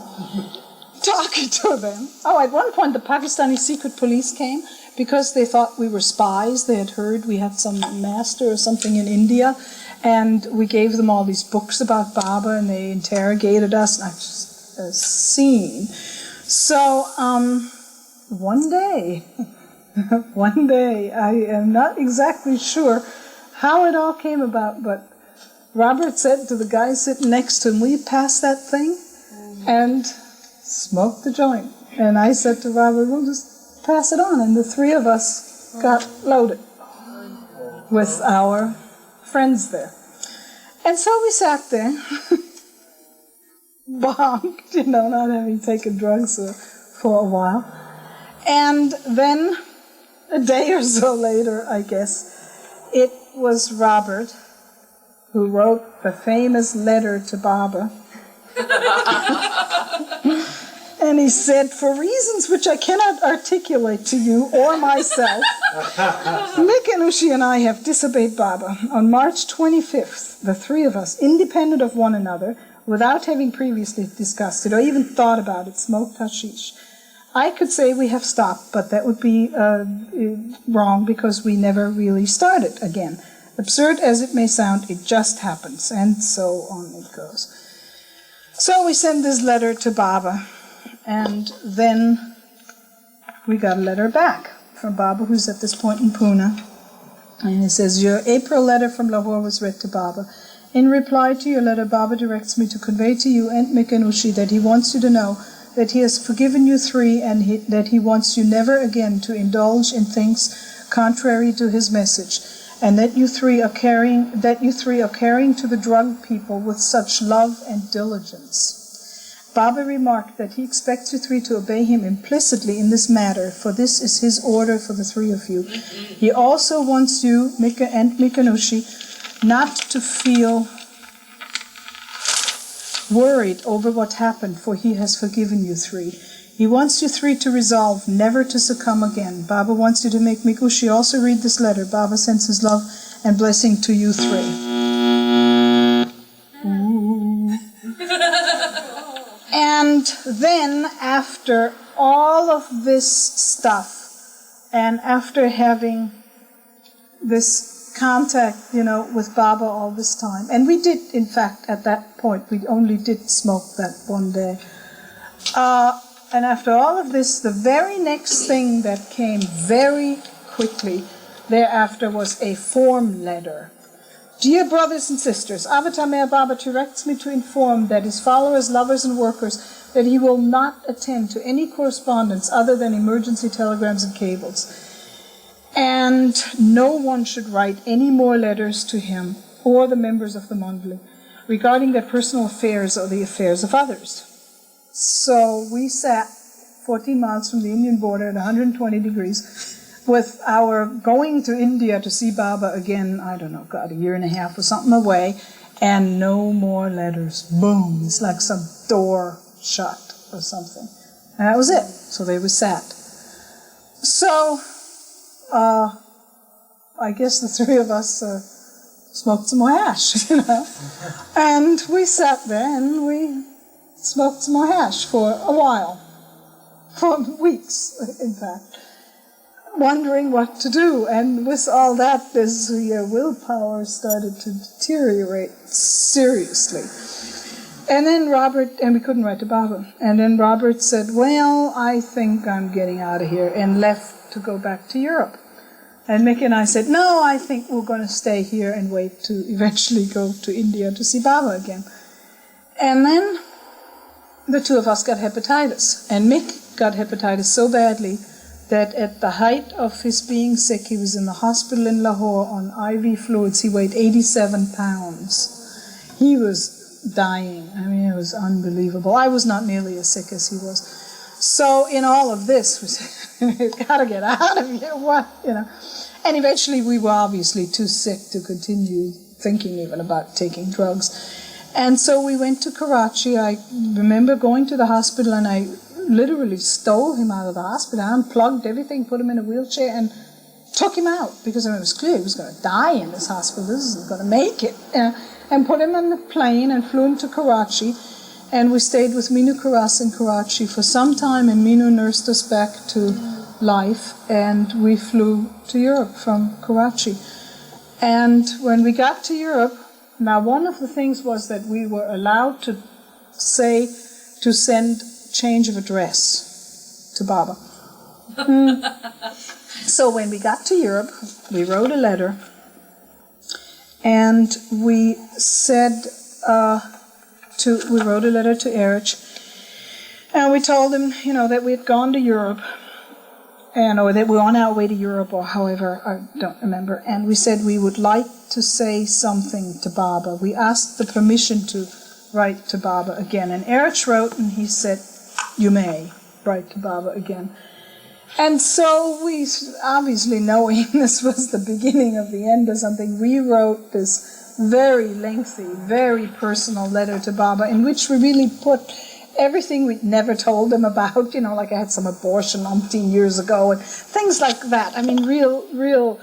talking to them. Oh, at one point the Pakistani secret police came because they thought we were spies. They had heard we had some master or something in India, and we gave them all these books about Baba, and they interrogated us. And I was just a scene. So one day, I am not exactly sure how it all came about, but Robert said to the guy sitting next to him, "Will you pass that thing?" And smoked the joint. And I said to Robert, "We'll just pass it on." And the three of us got loaded with our friends there. And so we sat there, bonked, not having taken drugs for a while. And then a day or so later, I guess, it was Robert who wrote the famous letter to Baba. And he said, "For reasons which I cannot articulate to you or myself, Mick and Ushi and I have disobeyed Baba. On March 25th, the three of us, independent of one another, without having previously discussed it or even thought about it, smoked hashish. I could say we have stopped, but that would be wrong because we never really started again. Absurd as it may sound, it just happens." And so on it goes. So we send this letter to Baba, and then we got a letter back from Baba, who's at this point in Pune. And it says, "Your April letter from Lahore was read to Baba. In reply to your letter, Baba directs me to convey to you and Mick and Ushi that he wants you to know that he has forgiven you three, and that he wants you never again to indulge in things contrary to his message, and that you three are caring to the drug people with such love and diligence." Baba remarked that he expects you three to obey him implicitly in this matter, for this is his order for the three of you. He also wants you, Mika and Ushi, not to feel worried over what happened, for he has forgiven you three. He wants you three to resolve never to succumb again. Baba wants you to make Mikushi also read this letter. Baba sends his love and blessing to you three. And then, after all of this stuff, and after having this contact, with Baba all this time, and we did, in fact, at that point, we only did smoke that one day. And after all of this, the very next thing that came very quickly thereafter was a form letter. "Dear brothers and sisters, Avatar Meher Baba directs me to inform that his followers, lovers, and workers that he will not attend to any correspondence other than emergency telegrams and cables. And no one should write any more letters to him or the members of the Mandali regarding their personal affairs or the affairs of others." So we sat 14 miles from the Indian border at 120 degrees with our going to India to see Baba again, I don't know, God, a year and a half or something away, and no more letters. Boom. It's like some door shut or something. And that was it. So they were sat. So I guess the three of us smoked some more hash, And we sat there and we smoked some more hash for a while. For weeks, in fact. Wondering what to do. And with all that, your willpower started to deteriorate seriously. And then we couldn't write to Baba. And then Robert said, "Well, I think I'm getting out of here," and left to go back to Europe. And Mickey and I said, "No, I think we're going to stay here and wait to eventually go to India to see Baba again." And then the two of us got hepatitis. And Mick got hepatitis so badly that at the height of his being sick, he was in the hospital in Lahore on IV fluids. He weighed 87 pounds. He was dying. I mean, it was unbelievable. I was not nearly as sick as he was. So in all of this, we said, "We've got to get out of here." And eventually we were obviously too sick to continue thinking even about taking drugs. And so we went to Karachi. I remember going to the hospital, and I literally stole him out of the hospital. I unplugged everything, put him in a wheelchair, and took him out, because it was clear he was going to die in this hospital. This isn't going to make it. And put him on the plane and flew him to Karachi. And we stayed with Minu Karas in Karachi for some time, and Minu nursed us back to life, and we flew to Europe from Karachi. And when we got to Europe, now one of the things was that we were allowed to send change of address to Baba. So when we got to Europe, we wrote a letter, and we said we wrote a letter to Erich, and we told him, that we had gone to Europe, or that we were on our way to Europe, or however, I don't remember, and we said we would like to say something to Baba. We asked the permission to write to Baba again, and Erich wrote, and he said, "You may write to Baba again." And so we, obviously knowing this was the beginning of the end or something, we wrote this very lengthy, very personal letter to Baba, in which we really put everything we'd never told him about, like I had some abortion umpteen years ago, and things like that. I mean, real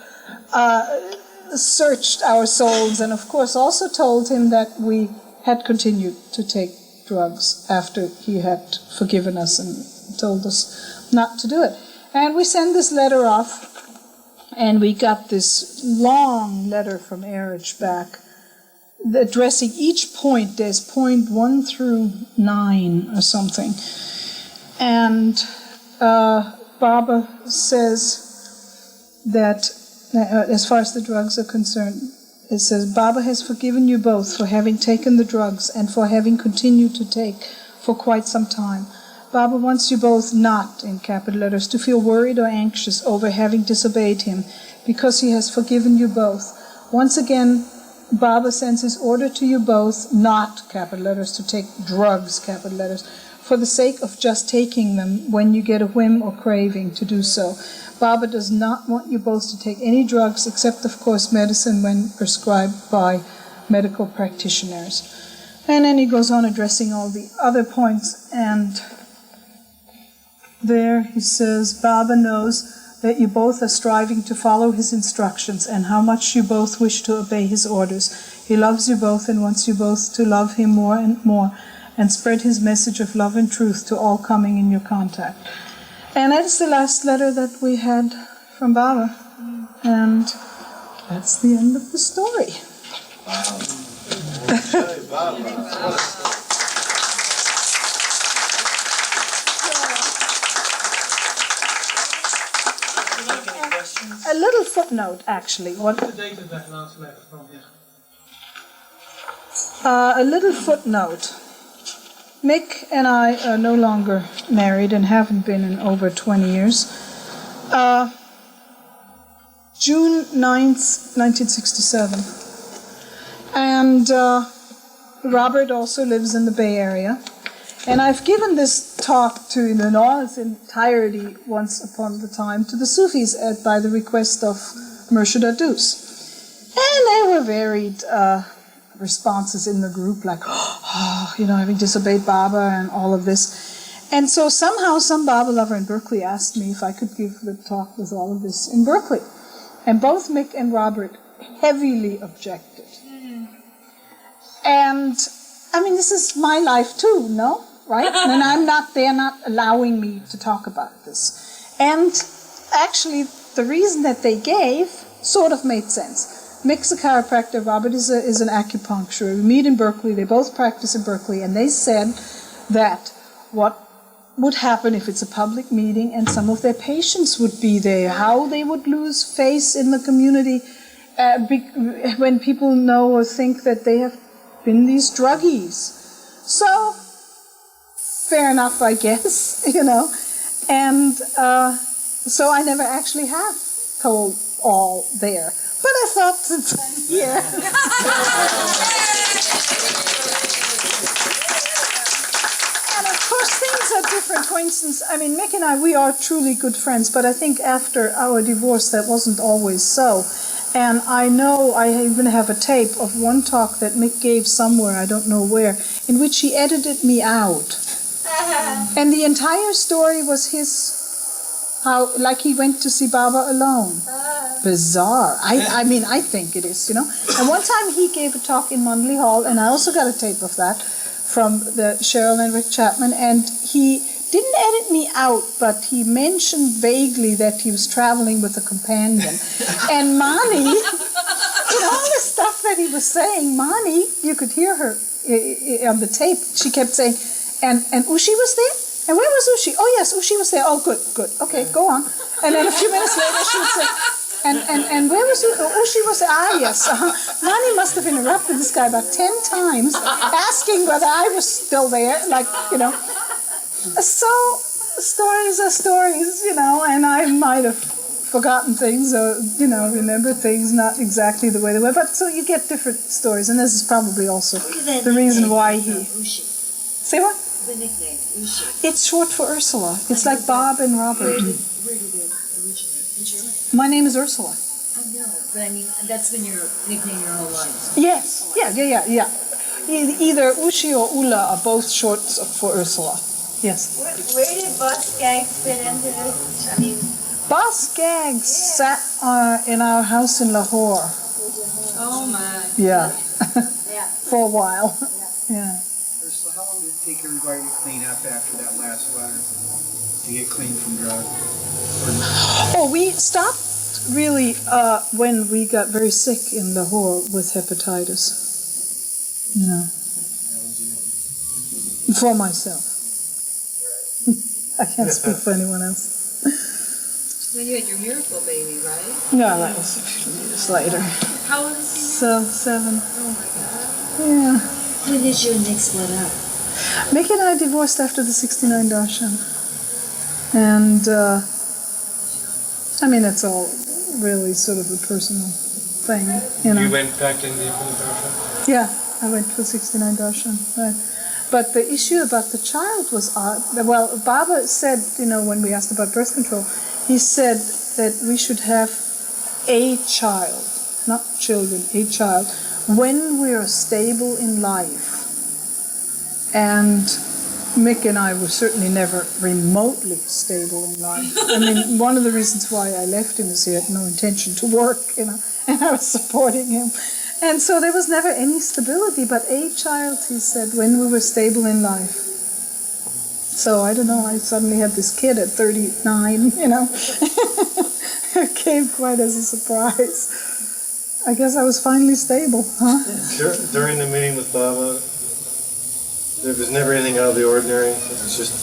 searched our souls, and of course also told him that we had continued to take drugs after he had forgiven us and told us not to do it. And we sent this letter off, and we got this long letter from Erich back, addressing each point. There's point 1 through 9 or something. And Baba says that, as far as the drugs are concerned, it says, "Baba has forgiven you both for having taken the drugs and for having continued to take for quite some time. Baba wants you both not, in capital letters, to feel worried or anxious over having disobeyed him, because he has forgiven you both. Once again, Baba sends his order to you both not, capital letters, to take drugs, capital letters, for the sake of just taking them when you get a whim or craving to do so. Baba does not want you both to take any drugs, except, of course, medicine when prescribed by medical practitioners." And then he goes on addressing all the other points, and there he says, "Baba knows that you both are striving to follow his instructions and how much you both wish to obey his orders. He loves you both and wants you both to love him more and more and spread his message of love and truth to all coming in your contact." And that's the last letter that we had from Baba. And that's the end of the story. Wow. Okay, Baba. A little footnote, actually. What's the date of that last letter from him? A little footnote. Mick and I are no longer married and haven't been in over 20 years. June 9th, 1967. And Robert also lives in the Bay Area. And I've given this talk to, in its entirety, once upon a time, to the Sufis by the request of Murshid Adus. And there were varied responses in the group, like, having disobeyed Baba and all of this. And so somehow some Baba lover in Berkeley asked me if I could give the talk with all of this in Berkeley. And both Mick and Robert heavily objected. And, this is my life too, no? Right? And they're not allowing me to talk about this. And actually, the reason that they gave sort of made sense. Mick's a chiropractor, Robert is an acupuncturist. We meet in Berkeley, they both practice in Berkeley, and they said that what would happen if it's a public meeting and some of their patients would be there, how they would lose face in the community when people know or think that they have been these druggies. So, fair enough, I guess, And so I never actually have told all there. But I thought, since I'm here. And of course, things are different. For instance, Mick and I, we are truly good friends, but I think after our divorce, that wasn't always so. And I know I even have a tape of one talk that Mick gave somewhere, I don't know where, in which he edited me out. And the entire story was how, like he went to see Baba alone. Bizarre. I mean, I think it is, you know. And one time he gave a talk in Mundley Hall, and I also got a tape of that from the Cheryl and Rick Chapman, and he didn't edit me out, but he mentioned vaguely that he was traveling with a companion. And Mani, in all the stuff that he was saying, Mani, you could hear her on the tape, she kept saying, and Ushi was there? And where was Ushi? Oh yes, Ushi was there. Oh good, okay, go on. And then a few minutes later she would say, and where was Ushi was there? Ah yes. Mani must have interrupted this guy about 10 times, asking whether I was still there, like, you know. So, stories are stories, you know, and I might have forgotten things or, you know, remember things not exactly the way they were, but so you get different stories, and this is probably also the reason why he... Say what? The nickname, Ushi. It's short for Ursula. It's like Bob and Robert. Where did it originate? In Germany? My name is Ursula. I know, but I mean, that's been your nickname your whole life. Yes, yeah. Either Ushi or Ulla are both short for Ursula. Yes. Where did Bus Gang fit into this? I mean, Boss Gags sat in our house in Lahore. Oh my. Yeah. yeah. For a while. Yeah. Ursula, how long did it take everybody to clean up after that last letter? To get clean from drugs? Oh, we stopped really when we got very sick in Lahore with hepatitis. You know. For myself. I can't speak for anyone else. Then you had your miracle baby, right? No, that was a few years later. How old is he So, now? 7. Oh my God. Yeah. When did you and Nick split up? Mick and I divorced after the 69 Darshan. And, I mean, it's all really sort of a personal thing, you know. You went back to India for the Darshan? Yeah, I went for 69 Darshan, right. But the issue about the child was odd. Well, Baba said, you know, when we asked about birth control, he said that we should have a child, not children, a child, when we are stable in life. And Mick and I were certainly never remotely stable in life. I mean, one of the reasons why I left him is he had no intention to work, you know, and I was supporting him. And so there was never any stability, but a child, he said, when we were stable in life. So I don't know, I suddenly had this kid at 39, you know. It came quite as a surprise. I guess I was finally stable, huh? During the meeting with Baba, there was never anything out of the ordinary. It was just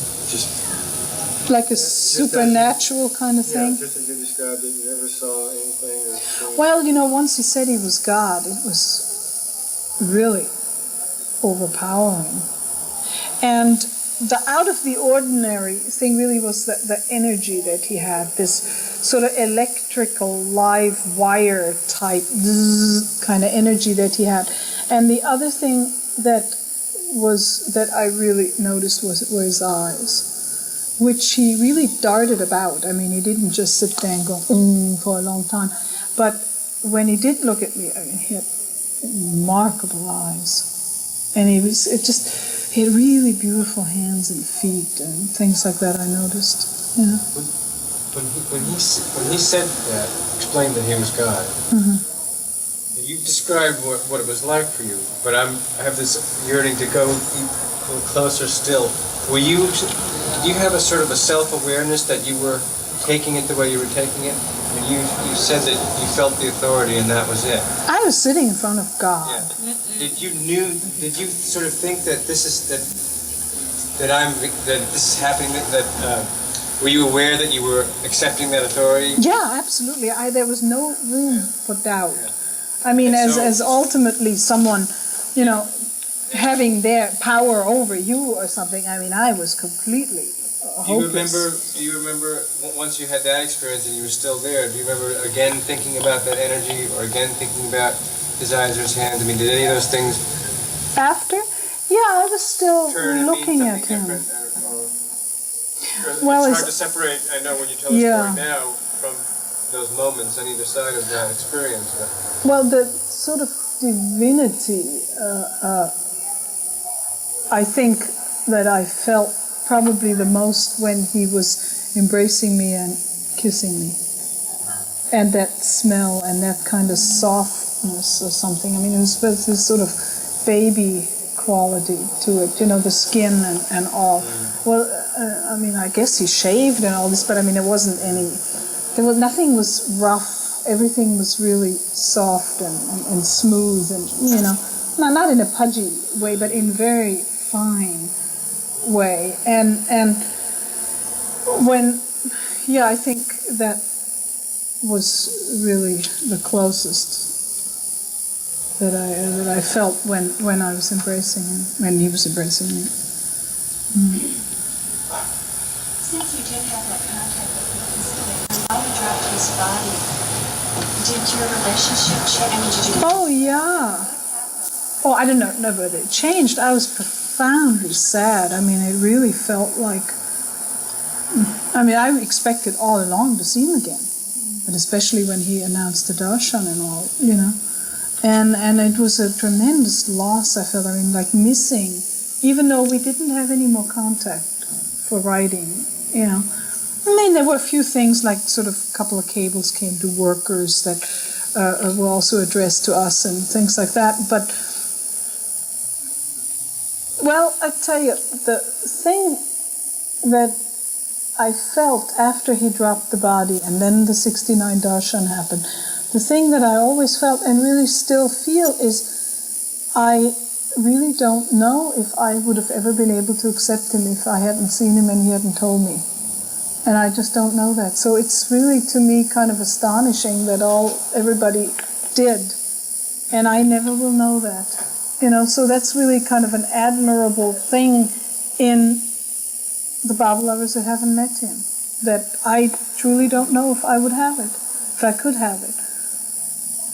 Like a supernatural kind of thing? Yeah, just as you described it, you never saw anything. Well, you know, once he said he was God, it was really overpowering. And the out of the ordinary thing really was the energy that he had, this sort of electrical live wire type kind of energy that he had. And the other thing that I really noticed were his eyes, which he really darted about. I mean, he didn't just sit there and go for a long time. But when he did look at me, I mean, he had remarkable eyes. And he had really beautiful hands and feet and things like that I noticed. Yeah. When he said that, explained that he was God, you described what it was like for you, but I have this yearning to go a little closer still. Did you have a sort of a self-awareness that you were taking it the way you were taking it? I mean, you said that you felt the authority and that was it. I was sitting in front of God. Yeah. Did you sort of think that this is happening, were you aware that you were accepting that authority? Yeah, absolutely. There was no room for doubt. Yeah. I mean, as ultimately someone, you know, having their power over you or something, I mean, I was completely hopeless. Do you remember once you had that experience and you were still there, do you remember again thinking about that energy or again thinking about his eyes or his hands? I mean, did any of those things After? Yeah, I was still turn and looking mean at something him. different? Well, it's hard to separate, I know when you tell the story now, from those moments on either side of that experience. Well, the sort of divinity, I think that I felt probably the most when he was embracing me and kissing me. And that smell and that kind of softness or something. I mean, it was this sort of baby quality to it, you know, the skin and all. Well, I mean, I guess he shaved and all this, but I mean, it wasn't nothing was rough. Everything was really soft and smooth and, you know, not in a pudgy way, but in very fine way. And when, yeah, I think that was really the closest that I felt when I was embracing him, when he was embracing me. Since you did have that contact with him, while you dropped his body, did your relationship change? I mean, did you? Oh yeah. Oh, I don't know whether it changed. I was profoundly sad. I mean, it really felt like. I mean, I expected all along to see him again, but especially when he announced the darshan and all, you know. And it was a tremendous loss, I felt. I mean, like missing, even though we didn't have any more contact for writing, you know. I mean, there were a few things, like sort of a couple of cables came to workers that were also addressed to us and things like that. But, well, I tell you, the thing that I felt after he dropped the body and then the 69 darshan happened, the thing that I always felt and really still feel is I really don't know if I would have ever been able to accept him if I hadn't seen him and he hadn't told me. And I just don't know that. So it's really, to me, kind of astonishing that everybody did. And I never will know that. You know, so that's really kind of an admirable thing in the Baba lovers that haven't met him. That I truly don't know if I would have it, if I could have it.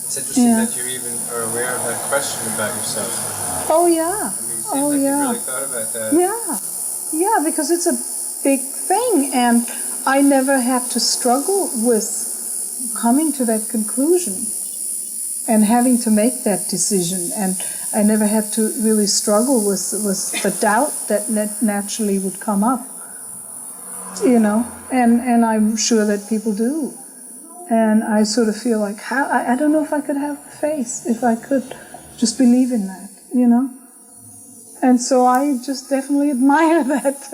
It's interesting that you even are aware of that question about yourself. Oh yeah. I mean, you really thought about that. Yeah, because it's a big thing, and I never had to struggle with coming to that conclusion and having to make that decision, and I never had to really struggle with the doubt that naturally would come up, you know, and I'm sure that people do. And I sort of feel like, I don't know if I could have the faith, if I could just believe in that, you know. And so I just definitely admire that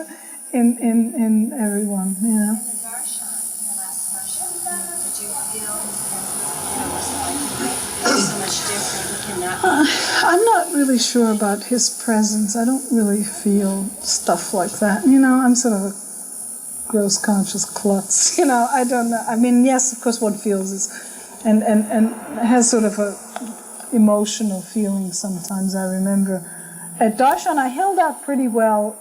in everyone, you know. The darshan, the last darshan, did you feel his so much different? You cannot. I'm not really sure about his presence. I don't really feel stuff like that, you know. I'm sort of a gross conscious klutz, you know. I don't know. I mean, yes, of course, one feels this, and has sort of a emotional feeling sometimes. I remember at Darshan, I held out pretty well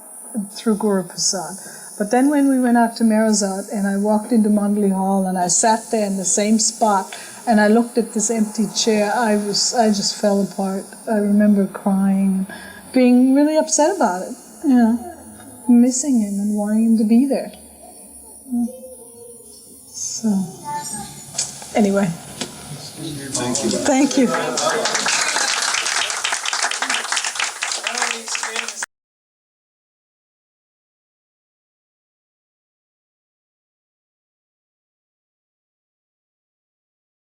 through Guru Prasad, but then when we went out to Merazat and I walked into Mandali Hall and I sat there in the same spot and I looked at this empty chair, I just fell apart. I remember crying, being really upset about it, you know, missing him and wanting him to be there. So, anyway. Thank you. Why don't we expand this